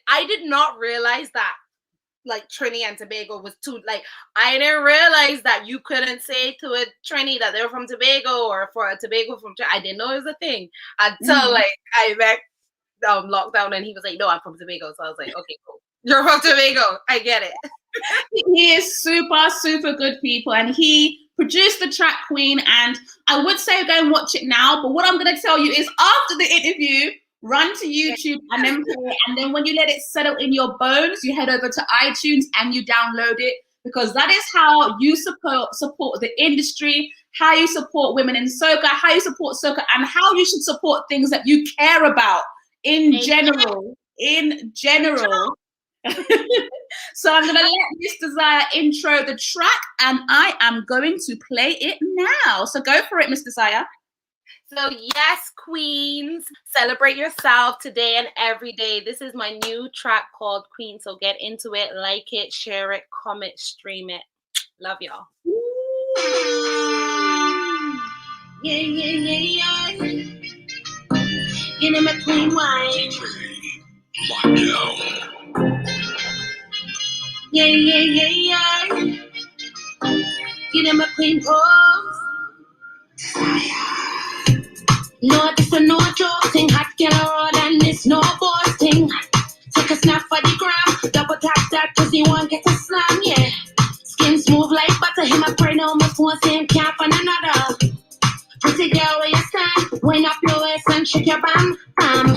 I did not realize that, like, Trini and Tobago was two, like, I didn't realize that you couldn't say to a Trini that they're from Tobago, or for a Tobago from Trinidad. I didn't know it was a thing until like I met Lockdown, and he was like, no, I'm from Tobago. So I was like, okay, cool. You're from Tobago. I get it. He is super, super good people, and he produced the track Queen. And I would say go and watch it now, but what I'm going to tell you is, after the interview, run to YouTube and then play it. And then when you let it settle in your bones, you head over to iTunes and you download it, because that is how you support the industry, how you support women in soca, how you support soca, and how you should support things that you care about in general. So I'm going to let Miss Desire intro the track, and I am going to play it now. So go for it, Miss Desire. So yes, queens, celebrate yourself today and every day. This is my new track called Queen. So get into it, like it, share it, comment, stream it. Love y'all. Yeah, yeah, yeah, yeah. Give them a clean wine. Yeah, yeah, yeah, yeah. Give them a clean pose. No, this is no joke thing. Hot girl road and this no boss thing. Take a snap for the gram. Double tap that pussy one get a slam, yeah. Skin smooth like butter. Him a pray no more phone same can't find another. Pretty girl where you stand. Wind up your waist and shake your bam, bam.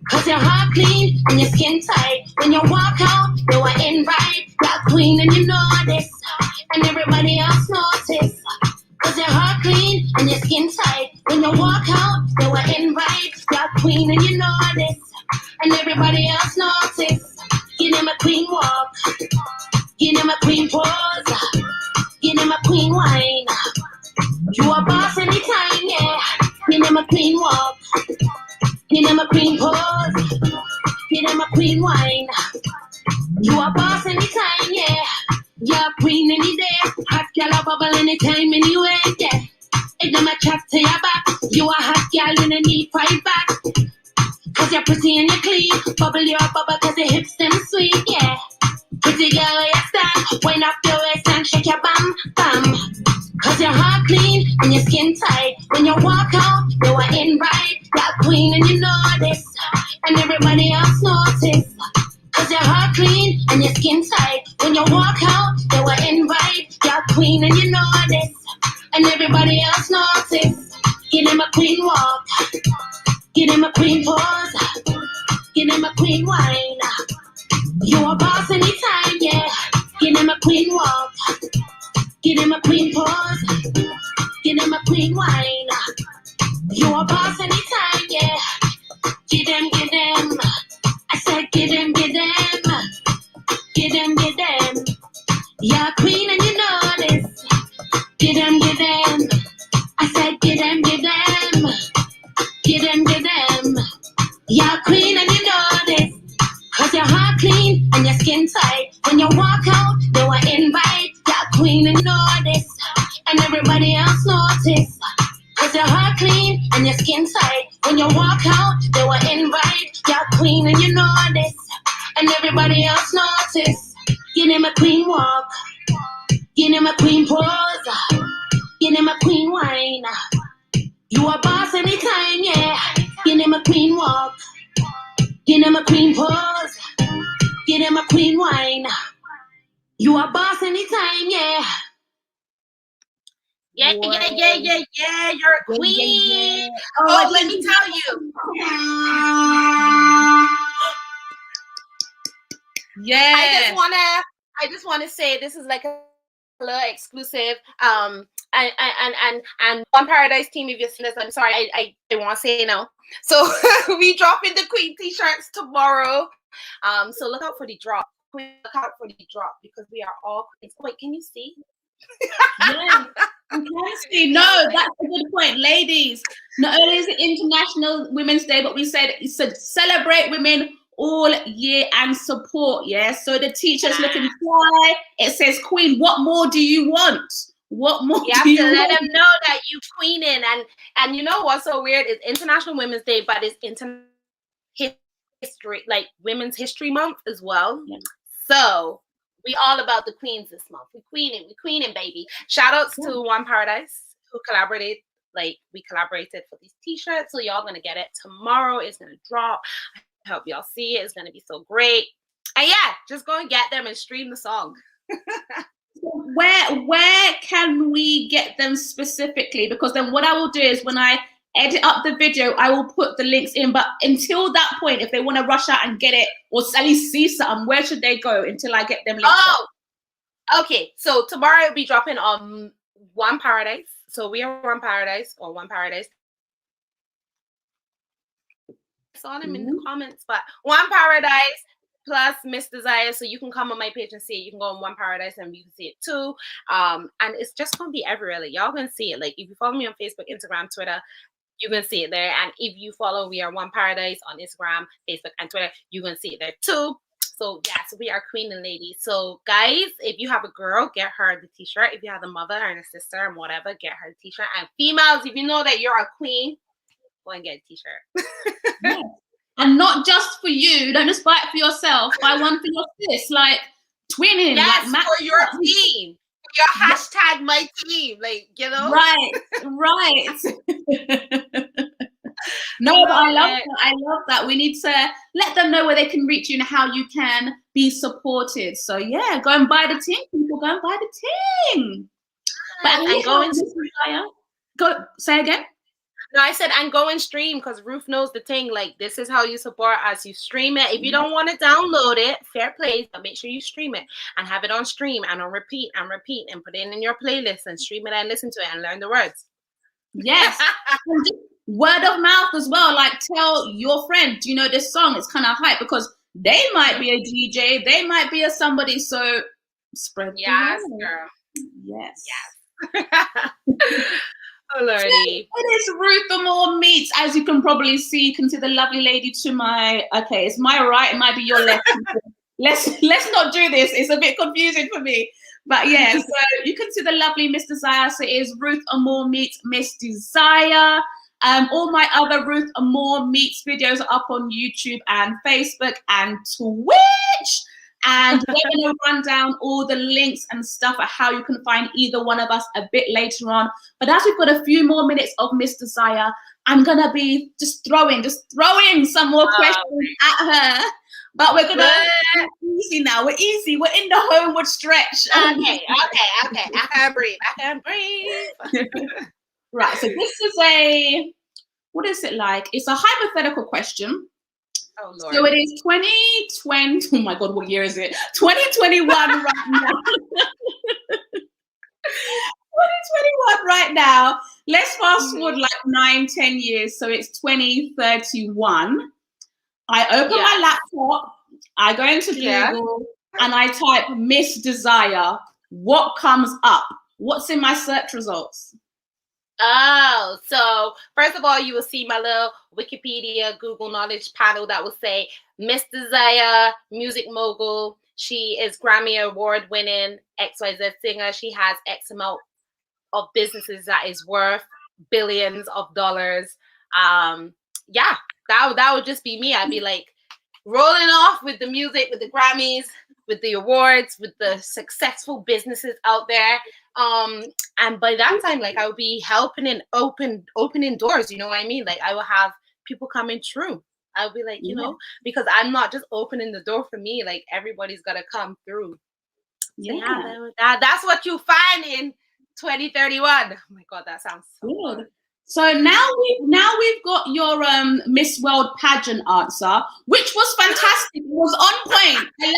Cause your heart clean and your skin tight. When you walk out, you are in right. You're queen and you know this. And everybody else notice. Cause your heart clean and your skin tight. When you walk out, you are in right. You're queen and you know this. And everybody else notice. Give them a queen walk. Give them a queen pose. Give them a queen wine. You are boss anytime, yeah. Give them a queen walk. Give them a queen pose. Give them a queen wine. You are boss anytime, yeah. You're queen any day. Hot girl a bubble anytime, anyway, yeah. If them a chat to your back, you a hot girl in a need fight back. Cause you're pretty and you're clean. Bubble your bubble cause your hips them sweet, yeah. Pretty girl where you stand. Wind up your waist and shake your bam, bam. Cause your heart clean and your skin tight. When you walk out, you are in right. You're queen and you know this. And everybody else notice. Cause your heart clean and your skin tight. When you walk out, you are in right. You're queen and you know this. And everybody else notice. Give them a queen walk. Give them a queen pose. Give them a queen wine. You a boss anytime, yeah. Give them a queen walk. Give them a queen pose. Give them a queen wine. You a boss anytime, yeah. Give them, give them. I said give them, give them. Give them, give them. You're a queen and you know this. Give them, give them. I said give them, give them. Give them, give them. You're a queen and you know this. Cause your heart clean and your skin tight. When you walk out, you are invite. You're a queen and you know this. And everybody else notice. Cause your heart clean and your skin tight. When you walk out, you are invite. You're a queen and you know this. And everybody else notice. Give them a queen walk. Give them a queen pose. Give them a queen wine. You a boss anytime, yeah. Give them a queen walk. Give them a queen pose. Give them a queen wine. You a boss anytime, yeah. Yeah, yeah, yeah, yeah, yeah. You're a queen. Yeah. Oh, let me tell you. Yeah. I just wanna say this is like a little exclusive. And One Paradise team, if you're seeing this, I'm sorry, I want to say no. So we dropping the queen t-shirts tomorrow. So look out for the drop. Look out for the drop because we are all queens. Wait, can you see? Yeah. Honestly, no, that's a good point, ladies. Not only is it International Women's Day, but we said celebrate women all year and support. Yeah, so the t-shirt's looking fly. It says "Queen." What more do you want? What more? You have to let them know that you queening, and you know what's so weird is International Women's Day, but it's history, like Women's History Month as well. Yeah. So we all about the queens this month. We queening, baby. Shout outs to One Paradise who collaborated. Like we collaborated for these t-shirts, so y'all gonna get it tomorrow. It's gonna drop. I hope y'all see it. It's gonna be so great. And yeah, just go and get them and stream the song. Where can we get them specifically? Because then what I will do is when I edit up the video, I will put the links in. But until that point, if they want to rush out and get it or at least see something, where should they go until I get them links? Okay. So tomorrow I'll be dropping on One Paradise. So we are One Paradise or One Paradise. I saw them in the comments, but One Paradise plus Miss Desire. So you can come on my page and see it. You can go on One Paradise and you can see it too. And it's just gonna be everywhere. Like, y'all gonna see it. Like, if you follow me on Facebook, Instagram, Twitter, you can see it there. And if you follow We Are One Paradise on Instagram, Facebook, and Twitter, you can see it there too. So yes, we are queen and lady. So guys, if you have a girl, get her the t-shirt. If you have a mother and a sister and whatever, get her the t-shirt. And females, if you know that you're a queen, go and get a t-shirt. Yes. And not just for you. Don't just buy it for yourself. Buy one for your sis. Like twinning. Yes, like for your team. For your hashtag my team. Like, you know? Right. No, but I love that. I love that. We need to let them know where they can reach you and how you can be supported. So yeah, go and buy the ting. People, go and buy the ting. But and go and go say again. No, I said, and go and stream, because Ruth knows the thing. Like, this is how you support us. You stream it. If you don't want to download it, fair play, but make sure you stream it and have it on stream and on repeat and put it in your playlist and stream it and listen to it and learn the words. Yes. Word of mouth as well. Like, tell your friend, you know, this song is kind of hype, because they might be a DJ, they might be a somebody. So spread the word. Girl. Yes. Oh, Lordy. It is Ruth Amor Meets, as you can probably see. You can see the lovely lady to my, okay, it's my right, it might be your left. let's not do this. It's a bit confusing for me. But yeah, so you can see the lovely Miss Desire. So it is Ruth Amor Meets Miss Desire. All my other Ruth Amor Meets videos are up on YouTube and Facebook and Twitch. And we're going to run down all the links and stuff at how you can find either one of us a bit later on. But as we've got a few more minutes of Miss Desire, I'm going to be just throwing some more questions at her. But we're going to easy now. We're easy. We're in the homeward stretch. Okay. I can breathe. Right. So this is what is it like? It's a hypothetical question. Oh, Lord. So it is 2020. Oh my God, what year is it? 2021 right now. 2021 right now. Let's fast forward like 9-10 years. So it's 2031. I open my laptop, I go into Google, and I type Miss Desire. What comes up? What's in my search results? Oh, so first of all, you will see my little Wikipedia Google knowledge panel that will say Miss Desire, music mogul. She is Grammy Award winning XYZ singer. She has X amount of businesses that is worth billions of dollars. That would just be me. I'd be like rolling off with the music, with the Grammys, with the awards, with the successful businesses out there. And by that time, like, I would be helping and opening doors, you know what I mean? Like, I will have people coming through. I would be like, you know, because I'm not just opening the door for me, like, everybody's got to come through. So, that's what you find in 2031. Oh my God, that sounds so good. So now we've got your Miss World pageant answer, which was fantastic. It was on point. I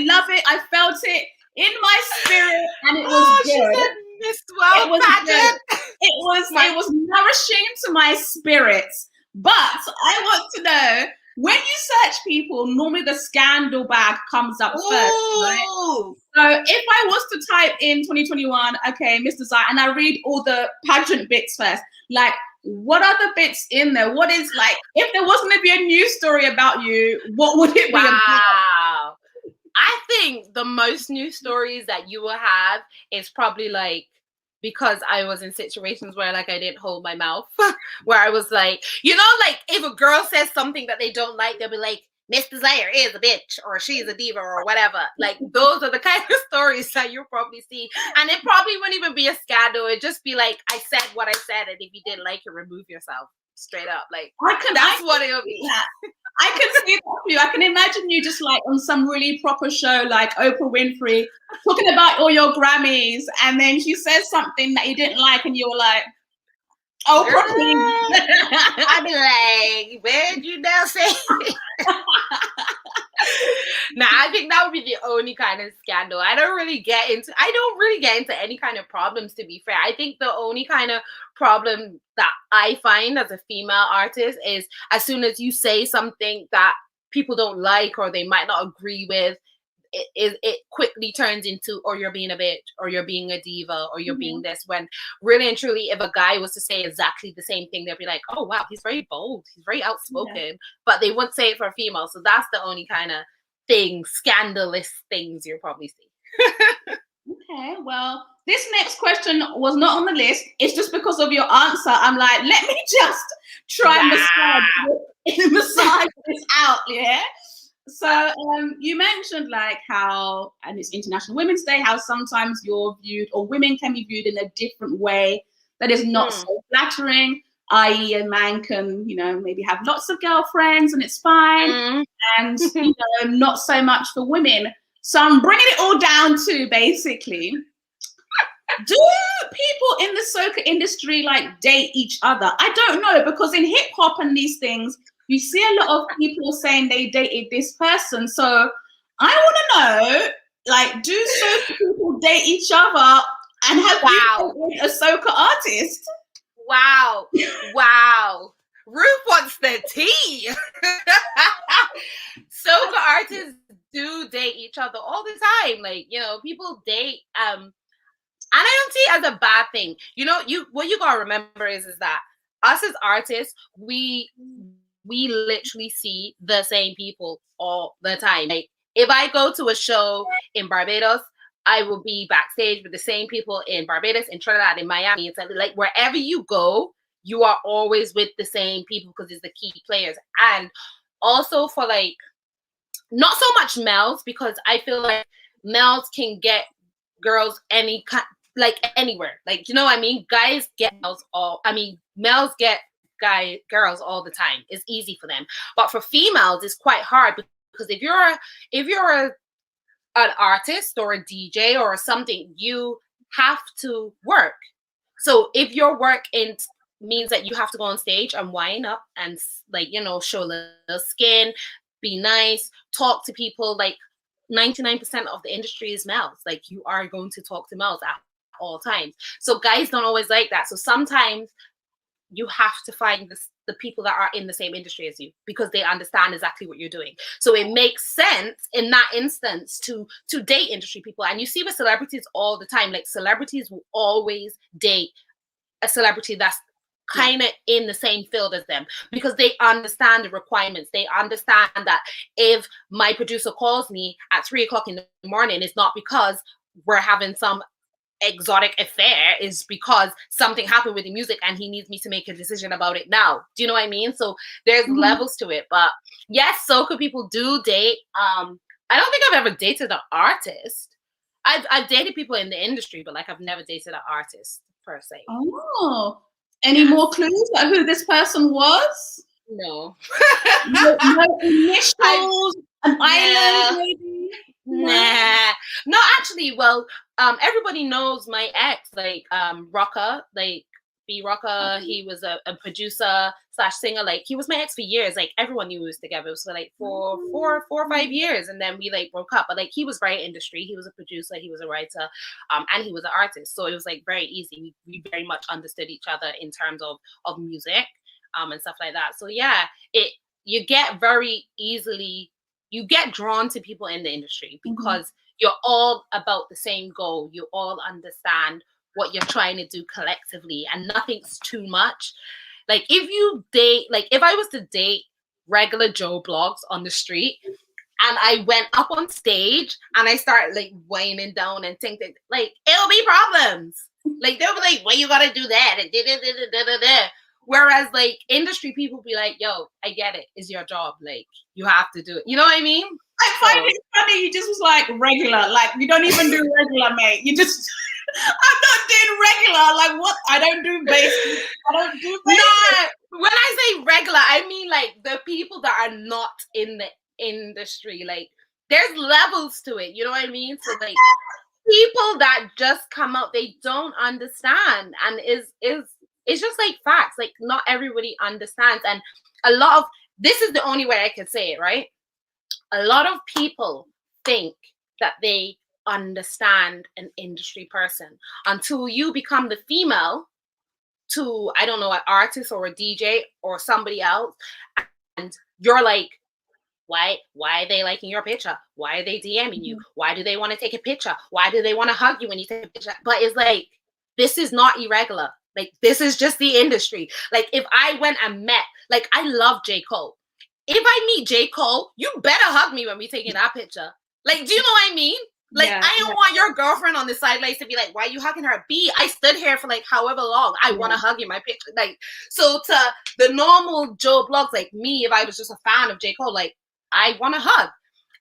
love it. I felt it in my spirit, and it was good. She said Miss World pageant. It was nourishing to my spirits. But I want to know, when you search people, normally the scandal bag comes up first, right? So if I was to type in 2021, okay, Miss Desire, and I read all the pageant bits first, like, what are the bits in there? What is, like, if there was going to be a news story about you, what would it be about? I think the most news stories that you will have is probably like, because I was in situations where, like, I didn't hold my mouth, where I was like, you know, like, if a girl says something that they don't like, they'll be like, Miss Desire is a bitch, or she's a diva, or whatever. Like, those are the kind of stories that you'll probably see. And it probably wouldn't even be a scandal. It'd just be like, I said what I said, and if you didn't like it, remove yourself. Straight up. Like, that's what it'll be. I can see that for you. I can imagine you just like on some really proper show like Oprah Winfrey talking about all your Grammys, and then she says something that you didn't like and you were like, Oprah Queen. I'd be like, where'd you now say? Now, I think that would be the only kind of scandal. I don't really get into any kind of problems, to be fair. I think the only kind of problem that I find as a female artist is as soon as you say something that people don't like or they might not agree with, it quickly turns into, or you're being a bitch, or you're being a diva, or you're being this, when really and truly, if a guy was to say exactly the same thing, they'd be like, oh wow, he's very bold, he's very outspoken, but they wouldn't say it for a female. So that's the only kind of scandalous things you'll probably see. Okay, well, this next question was not on the list. It's just because of your answer. I'm like, let me just try and massage this out, yeah? So you mentioned like how, and it's International Women's Day, how sometimes you're viewed, or women can be viewed in a different way that is not so flattering, i.e. a man can, maybe have lots of girlfriends and it's fine, and, not so much for women. So I'm bringing it all down to basically, do people in the soca industry like date each other? I don't know, because in hip hop and these things, you see a lot of people saying they dated this person. So I want to know, like, do soca people date each other? And have you been a soca artist? Wow. Ruth wants the tea. Soca artists do date each other all the time. Like, people date. And I don't see it as a bad thing. What you gotta remember is that us as artists, we literally see the same people all the time. Like, if I go to a show in Barbados, I will be backstage with the same people in Barbados, in Trinidad, in Miami. It's like wherever you go, you are always with the same people because it's the key players. And also for like, not so much males, because I feel like males can get girls anywhere. Like, you know what I mean? Guys get males get girls all the time. It's easy for them. But for females, it's quite hard, because if you're an artist or a DJ or something, you have to work. So if your work means that you have to go on stage and wind up and show a little skin, be nice, talk to people, like 99% of the industry is males. Like, you are going to talk to males at all times. So guys don't always like that. So sometimes you have to find the people that are in the same industry as you, because they understand exactly what you're doing. So it makes sense in that instance to date industry people. And you see with celebrities all the time, like celebrities will always date a celebrity that's kind of in the same field as them, because they understand the requirements. They understand that if my producer calls me at 3:00 in the morning, it's not because we're having some exotic affair, is because something happened with the music and he needs me to make a decision about it now. Do you know what I mean? So there's levels to it. But yes, soca people do date. I don't think I've ever dated an artist. I've dated people in the industry, but like I've never dated an artist per se. Oh, any more clues about who this person was? No. no initials, an island maybe? Nah. No, actually, well, everybody knows my ex, like Rocka, like B Rocka. He was a producer / singer. Like, he was my ex for years. Like, everyone knew we was together. It was for like four or 5 years, and then we like broke up. But like, he was very industry. He was a producer, he was a writer, and he was an artist. So it was like very easy. We very much understood each other in terms of music, and stuff like that. So yeah, you get drawn to people in the industry because you're all about the same goal. You all understand what you're trying to do collectively, and nothing's too much. Like, if I was to date regular Joe Blogs on the street and I went up on stage and I start like whining down and thinking, like, it'll be problems. Like, they'll be like, why you gotta do that? And da-da-da-da-da-da. Whereas like industry people be like, yo, I get it. It's your job. Like, you have to do it. You know what I mean? I find it funny. You just was like regular. Like, you don't even do regular, mate. You just, I'm not doing regular. Like, what? I don't do basic. No, when I say regular, I mean like the people that are not in the industry. Like, there's levels to it. You know what I mean? So like, people that just come out, they don't understand, and is it's just like facts. Like not everybody understands. And a lot of, this is the only way I could say it, right? A lot of people think that they understand an industry person until you become the female to, I don't know, an artist or a DJ or somebody else, and you're like, why are they liking your picture? Why are they DMing you? Why do they want to take a picture? Why do they want to hug you when you take a picture? But it's like, this is not irregular. Like, this is just the industry. Like, if I went and met, like, I love J. Cole. If I meet J. Cole, you better hug me when we taking that picture. Like, do you know what I mean? Like, I don't want your girlfriend on the sidelines to be like, why are you hugging her? B, I stood here for like however long. I want to hug you in my picture. Like, so to the normal Joe Blogs, like me, if I was just a fan of J. Cole, like, I want to hug.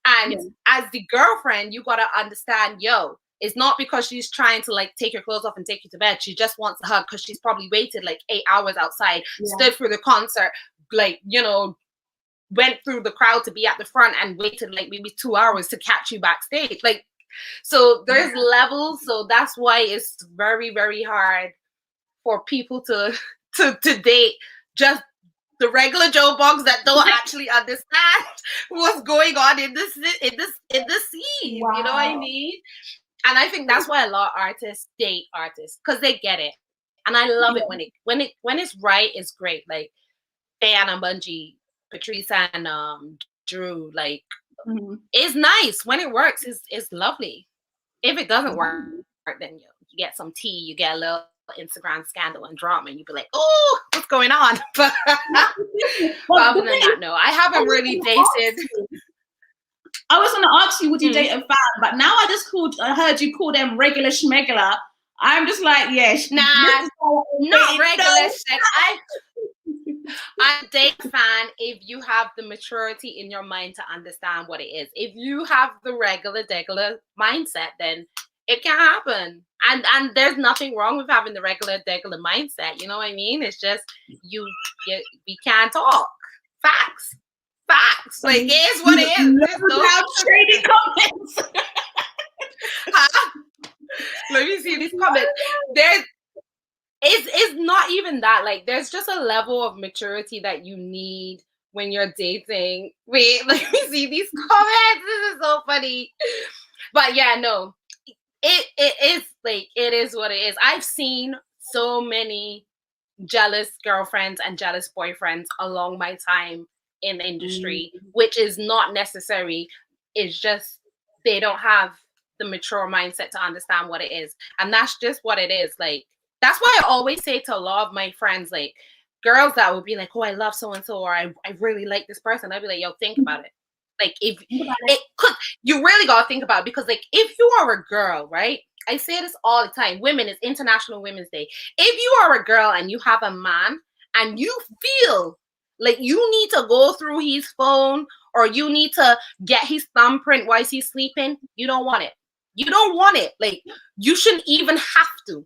And as the girlfriend, you got to understand, yo, it's not because she's trying to like take your clothes off and take you to bed. She just wants a hug because she's probably waited like 8 hours outside, stood through the concert, like, you know, went through the crowd to be at the front and waited like maybe 2 hours to catch you backstage. Like, so there's levels. So that's why it's very, very hard for people to date just the regular Joe Bugs that don't actually understand what's going on in this scene. You know what I mean? And I think that's why a lot of artists date artists, because they get it. And I love it when it's right, it's great. Like Fan and Bungie, Patrice and Drew, like it's nice. When it works, it's lovely. If it doesn't work, then you get some tea, you get a little Instagram scandal and drama, and you'd be like, oh, what's going on? But other than that, no, I haven't really dated. I was going to ask you, would you date a fan? But now I heard you call them regular schmegular. I'm just like, nah, not regular shit. I date a fan if you have the maturity in your mind to understand what it is. If you have the regular mindset, then it can happen. And there's nothing wrong with having the regular mindset. You know what I mean? It's just we can't talk. Facts. Like, it is what it is. Without trading comments. Let me see these comments. It's not even that. Like, there's just a level of maturity that you need when you're dating. Wait, let me see these comments. This is so funny. But yeah, no. It is like, it is what it is. I've seen so many jealous girlfriends and jealous boyfriends along my time in the industry, which is not necessary. It's just they don't have the mature mindset to understand what it is. And that's just what it is. Like, that's why I always say to a lot of my friends, like girls that would be like, oh, I love so-and-so, or I really like this person. I'd be like, yo, think about it. Like, if it could, you really got to think about it, because like, if you are a girl, right? I say this all the time. Women, it's International Women's Day. If you are a girl and you have a man and you feel like you need to go through his phone, or you need to get his thumbprint while he's sleeping, you don't want it. You don't want it. Like, you shouldn't even have to.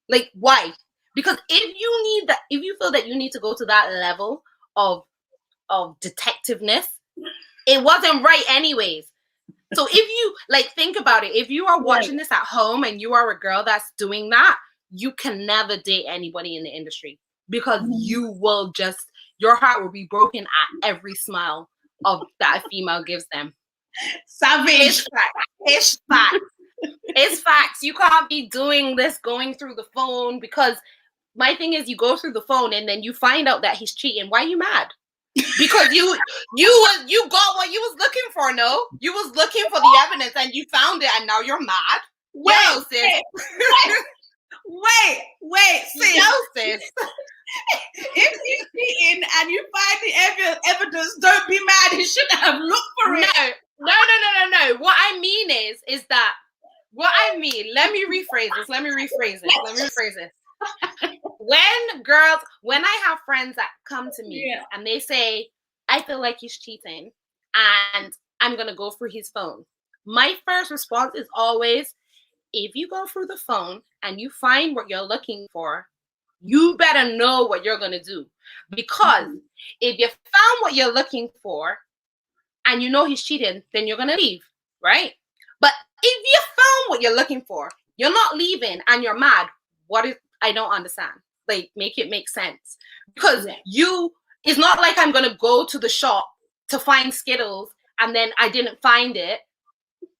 Like, why? Because if you feel that you need to go to that level of detectiveness, it wasn't right anyways. So if you like, think about it. If you are watching this at home and you are a girl that's doing that, you can never date anybody in the industry, because you will just, your heart will be broken at every smile of that a female gives them. Savage. It's facts. It's facts. You can't be doing this, going through the phone, because my thing is, you go through the phone and then you find out that he's cheating. Why are you mad? Because you got what you was looking for. No, you was looking for the evidence and you found it, and now you're mad. Wait, sis. Wait, sis. Yo, sis. If he's cheating and you find the evidence, don't be mad. He shouldn't have looked for it. No. What I mean is that, let me rephrase this. When I have friends that come to me and they say, I feel like he's cheating and I'm going to go through his phone, my first response is always, if you go through the phone and you find what you're looking for, you better know what you're going to do. Because if you found what you're looking for and you know he's cheating, then you're going to leave, right? But if you found what you're looking for, you're not leaving and you're mad. I don't understand. like make it make sense. Because it's not like I'm gonna go to the shop to find Skittles and then I didn't find it.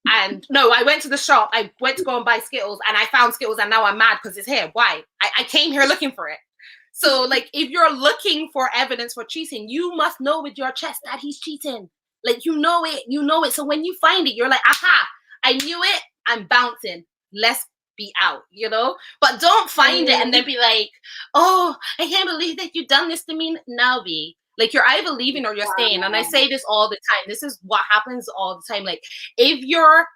And no, I went to the shop, I went to go and buy Skittles and I found Skittles and now I'm mad because it's here. Why? I came here looking for it. So like, if you're looking for evidence for cheating, you must know with your chest that he's cheating. Like, you know it. So when you find it, you're like, aha, I knew it, I'm bouncing. Let's be out, you know? But don't find it and then be like, oh, I can't believe that you've done this to me. Now be. Like, you're either leaving or you're staying. And I say this all the time. This is what happens all the time. Like, if you're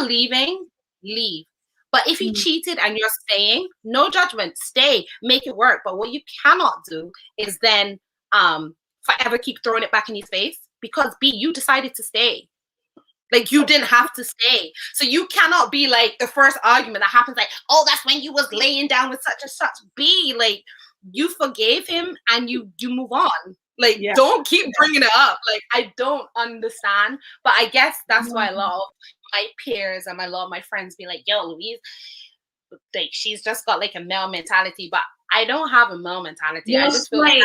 leaving, leave. But if he cheated and you're staying, no judgment, stay, make it work. But what you cannot do is then forever keep throwing it back in his face, because B, you decided to stay. Like, you didn't have to stay. So you cannot be like, the first argument that happens, like, oh, that's when you was laying down with such and such. B, like, you forgave him and you move on. Like, don't keep bringing it up. Like, I don't understand. But I guess that's why a lot of my peers and a lot of my friends be like, yo, Louise, like, she's just got like a male mentality. But I don't have a male mentality. I just feel like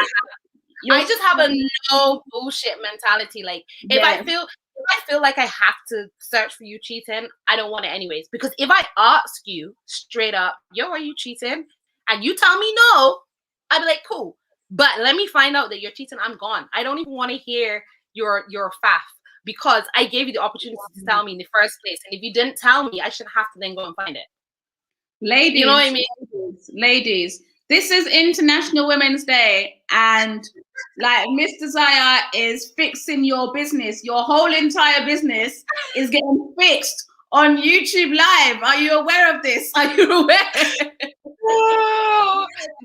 I just have a no bullshit mentality. Like, if I feel like I have to search for you cheating, I don't want it anyways. Because if I ask you straight up, yo, are you cheating? And you tell me no, I'd be like, cool. But let me find out that you're cheating. I'm gone. I don't even want to hear your faff, because I gave you the opportunity to tell me in the first place. And if you didn't tell me, I should have to then go and find it. Ladies, you know what I mean? Ladies, this is International Women's Day, and like, Miss Desire is fixing your business. Your whole entire business is getting fixed on YouTube Live. Are you aware of this? Are you aware?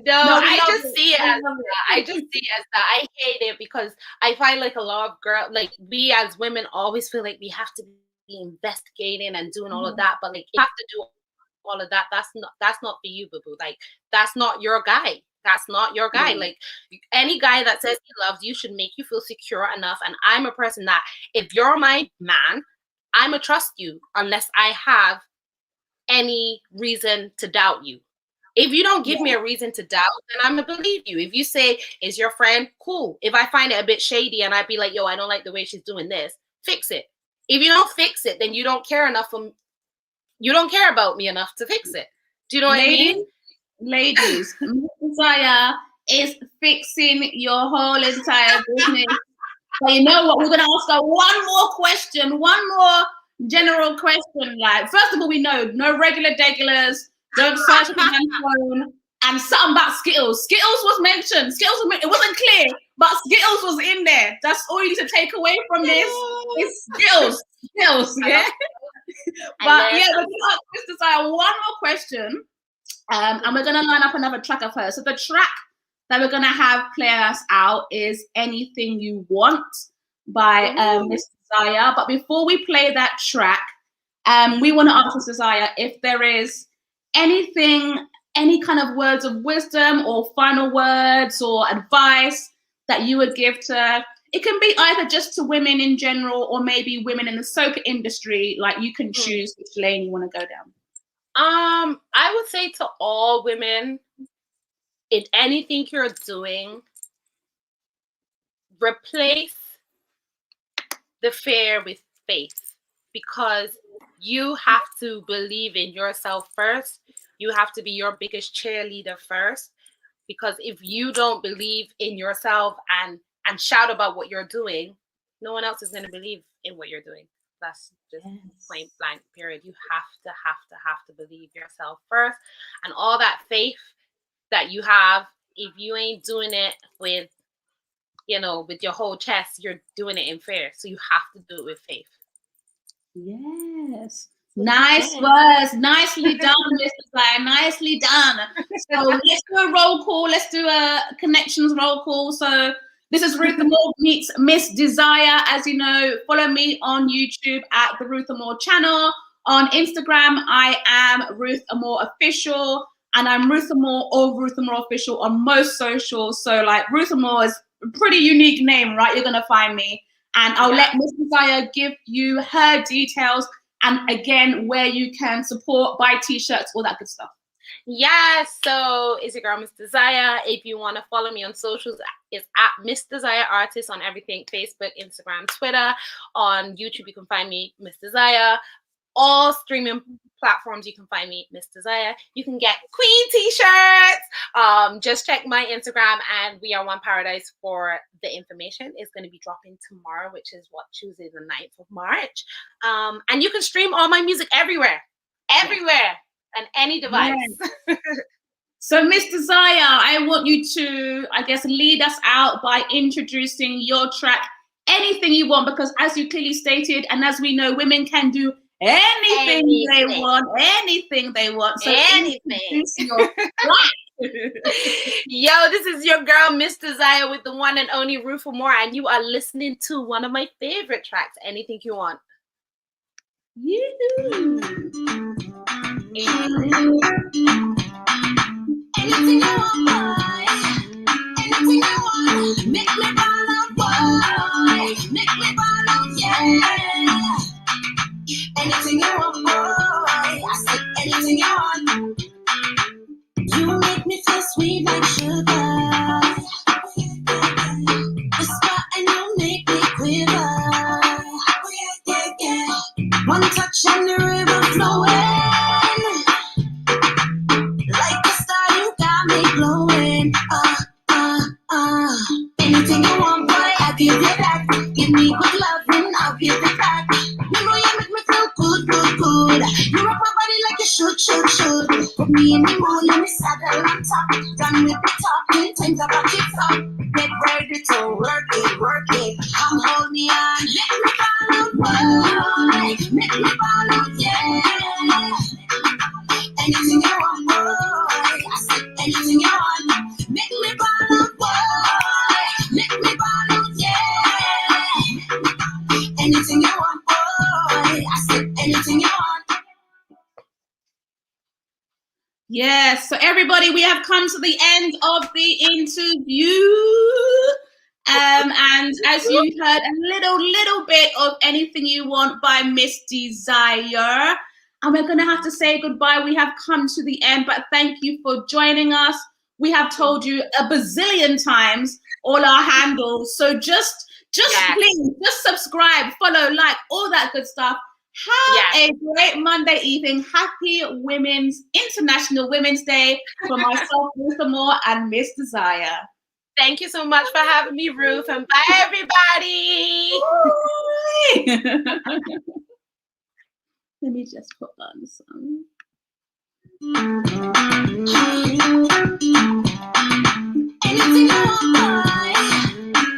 No, I just see it as that. I just see it as that. I hate it because I find like a lot of girls, like, we as women always feel like we have to be investigating and doing all of that, but like, you have to do all of that. That's not for you, boo boo. Like, that's not your guy. That's not your guy. Like, any guy that says he loves you should make you feel secure enough. And I'm a person that, if you're my man, I'ma trust you unless I have any reason to doubt you. If you don't give me a reason to doubt, then I'm gonna believe you. If you say, is your friend, cool. If I find it a bit shady and I'd be like, yo, I don't like the way she's doing this, fix it. If you don't fix it, then you don't care enough you don't care about me enough to fix it. Do you know what I mean? Ladies, Desire is fixing your whole entire business. So you know what? We're gonna ask her one more question, one more general question. Like, first of all, we know no regular deglars. Don't search for my phone. And something about Skittles. Skittles was mentioned. It wasn't clear, but Skittles was in there. That's all you need to take away from this. It's Skittles. Yeah. But yeah, we're gonna ask Miss Desire one more question. And we're gonna line up another track of hers. So the track that we're gonna have play us out is Anything You Want by Miss Desire. But before we play that track, we want to ask Miss Desire if there is anything, any kind of words of wisdom or final words or advice that you would give to, it can be either just to women in general or maybe women in the soca industry. Like, you can choose which lane you want to go down. I would say to all women, in anything you're doing, replace the fear with faith, because you have to believe in yourself first. You have to be your biggest cheerleader first, because if you don't believe in yourself and shout about what you're doing, no one else is going to believe in what you're doing. That's just point blank, period. You have to believe yourself first. And all that faith that you have, if you ain't doing it with, with your whole chest, you're doing it in fear. So you have to do it with faith. Yes. Nice words. Nicely done, Mr. Desire. Nicely done. So let's do a roll call. Let's do a connections roll call. So this is Ruth Amor meets Miss Desire. As you know, follow me on YouTube at the Ruth Amor channel. On Instagram, I am Ruth Amor Official, and I'm Ruth Amor or Ruth Amor Official on most socials. So like, Ruth Amor is a pretty unique name, right? You're gonna find me, and I'll let Miss Desire give you her details, and again, where you can support, buy t-shirts, all that good stuff. Yes, so it's your girl, Miss Desire. If you want to follow me on socials, it's at Miss Desire Artist on everything: Facebook, Instagram, Twitter. On YouTube, you can find me, Miss Desire. All streaming platforms, you can find me, Miss Desire. You can get Queen t-shirts. Just check my Instagram, and We Are One Paradise for the information. It's going to be dropping tomorrow, which is Tuesday the 9th of March. And you can stream all my music everywhere. And any device. Yes. So, Miss Desire, I want you to, I guess, lead us out by introducing your track, anything you want, because as you clearly stated, and as we know, women can do anything they want. So anything. Yo, this is your girl, Miss Desire, with the one and only Ruth Amor, and you are listening to one of my favorite tracks, Anything You Want. Anything you want, boy. Anything you want, make me ball out, boy. Make me ball out, yeah. Anything you want, boy. I said anything you want. You make me feel sweet like sugar. Whisper and you make me quiver. One touch and the river flowing. Like a star, you got me glowing. Anything you want, boy, I'll give you that. Give me good loving, I'll give it back. You know you make me feel good, good, good. You rock my body like you should. Put me in the mood, let me saddle on top. Done with the talking, time's about to stop. Get ready to work it. Come hold me on, make me fall out, boy. Make me fall out, yeah. Anything you want, boy. I said anything you want. Make me fall out, boy. Make me fall out, yeah. Anything you want, boy. I said anything you want. Yes, so everybody, we have come to the end of the interview. And as you heard a little bit of Anything You Want by Miss Desire. And we're going to have to say goodbye. We have come to the end, but thank you for joining us. We have told you a bazillion times all our handles. So just please, just subscribe, follow, like, all that good stuff. Have a great Monday evening. Happy International Women's Day for myself, Ruth Amor, and Miss Desire. Thank you so much for having me, Ruth, and bye, everybody. Let me just put on some. Anything you want, boy.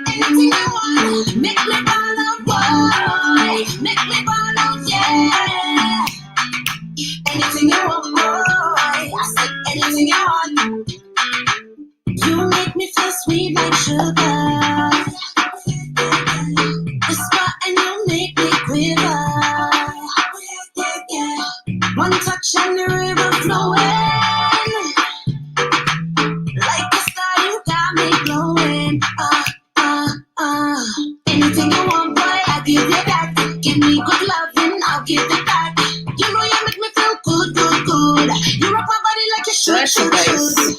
Anything you want. Make me ball out, boy. Make me ball out, yeah. Anything you want, boy. I said anything you want. You make me feel sweet like sugar. Whisper and you make me quiver. One touch and the river flowing. Like a star, you got me glowing. Anything you want, boy, I'll give you that. Give me good loving, I'll give it back. You know you make me feel good, good, good. You rock my body like you should.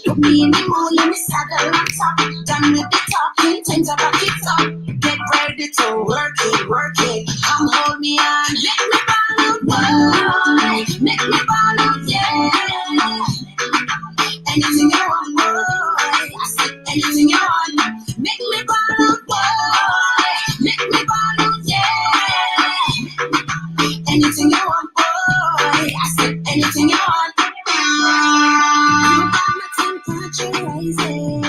Put me in the mood, let me saddle on top. Done with the talking, time's about to stop. Get ready to work it. Come hold me on, make me ball out, boy. Make me ball out, yeah. Anything you want, boy. I said anything you want. Make me ball out, boy. Make me ball out, yeah. Anything you want, boy. I said anything you want. You got my temperature rising.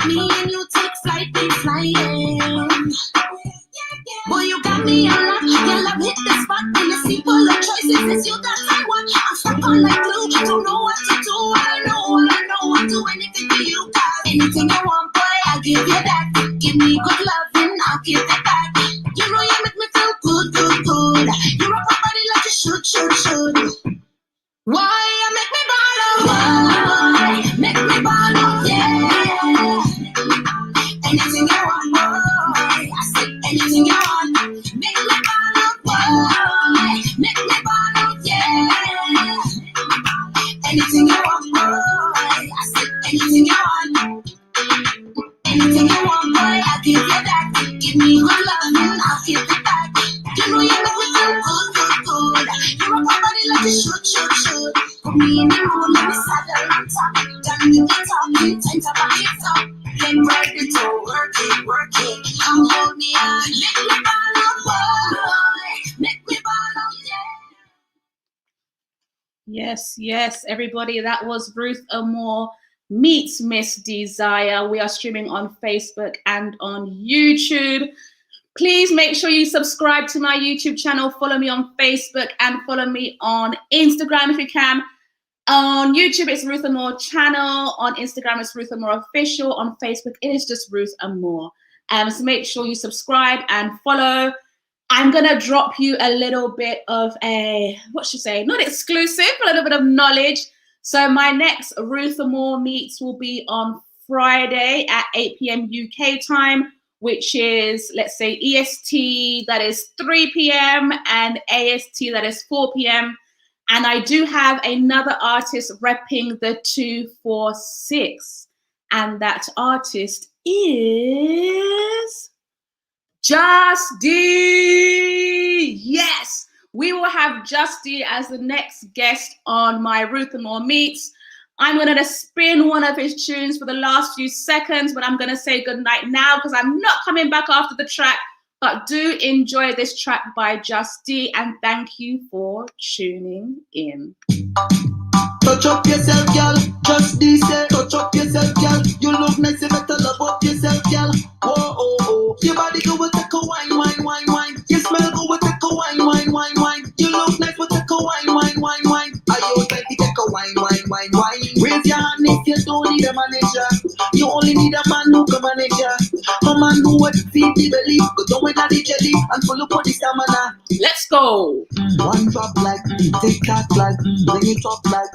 Me and you take flight, be flying. Boy, you got me on lock. Your love hit the spot. When you see full of choices, it's you that I want. I'm stuck on like glue. Don't know what to do. I know I'll do anything for you. Cause anything you want, boy, I'll give you that. Give me good loving, I'll give it back. You know you make me feel good, good, good. You rock my body like you should. Why you make me ball out? Why make me ball out? Yeah. Anything you want, boy. I said anything you want. Make me ball out, boy. Make me ball out, yeah. Come hold me on, make me ball out, boy. Make me ball out, yeah. Yes, everybody. That was Ruth Amor meets Miss Desire. We are streaming on Facebook and on YouTube. Please make sure you subscribe to my YouTube channel, follow me on Facebook, and follow me on Instagram if you can. On YouTube, it's Ruth Amor channel. On Instagram, it's RuthAmorOfficial. On Facebook, it is just Ruth Amor. So make sure you subscribe and follow. I'm going to drop you a little bit of not exclusive, but a little bit of knowledge. So my next Ruth Amor meets will be on Friday at 8 p.m. UK time, which is, let's say, EST, that is 3 p.m. and AST, that is 4 p.m. And I do have another artist repping the 246. And that artist is Just D. Yes, we will have Just D as the next guest on my Ruth Amor Meets. I'm going to spin one of his tunes for the last few seconds, but I'm going to say goodnight now because I'm not coming back after the track. But do enjoy this track by Just D, and thank you for tuning in. Touch up yourself, girl. Just D say, touch up yourself, girl. You look nice, you better love up yourself, girl. Whoa, oh, oh. Your body go with take a wine, wine, wine, wine. Your smell go with take a wine, wine, wine, wine. You look nice with take a wine, wine, wine, wine. Are you like to take a wine, wine, wine, wine? Raise your hand if you don't need a manager. You only need a man who can manage you. A man who would feed the belly, go down with the jelly and full up the stamina. Let's go. One drop like, tick tock like, bring it up like,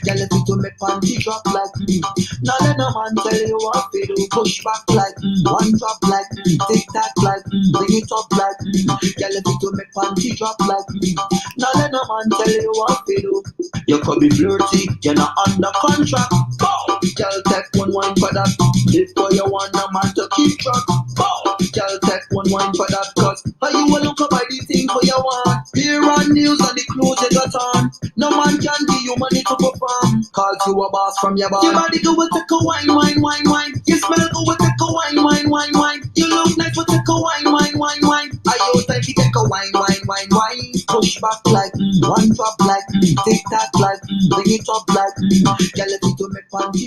girl if you to make panty drop like, now let no man tell you what to do. Push back like, one drop like, tick tock like, bring it up like, girl if you to make panty drop like, now let no man tell you what to do. You could be flirty, you're not under contract. Bow, girl take one wine for that. If you want a man to keep track, bow, girl take one wine for that. Cause how you will look up by the thing for your want. Here on news and the clothes you got on. No man can give you money to perform. Cause you a boss from your bar. Your body go with take a wine, wine, wine, wine. Your smell go with take a wine, wine, wine, wine. You look nice with take a wine, wine, wine, wine. Are you time to take a wine, wine, wine, wine? Push back like, one drop like, tick tock like, bring it up like, girl if you to make panty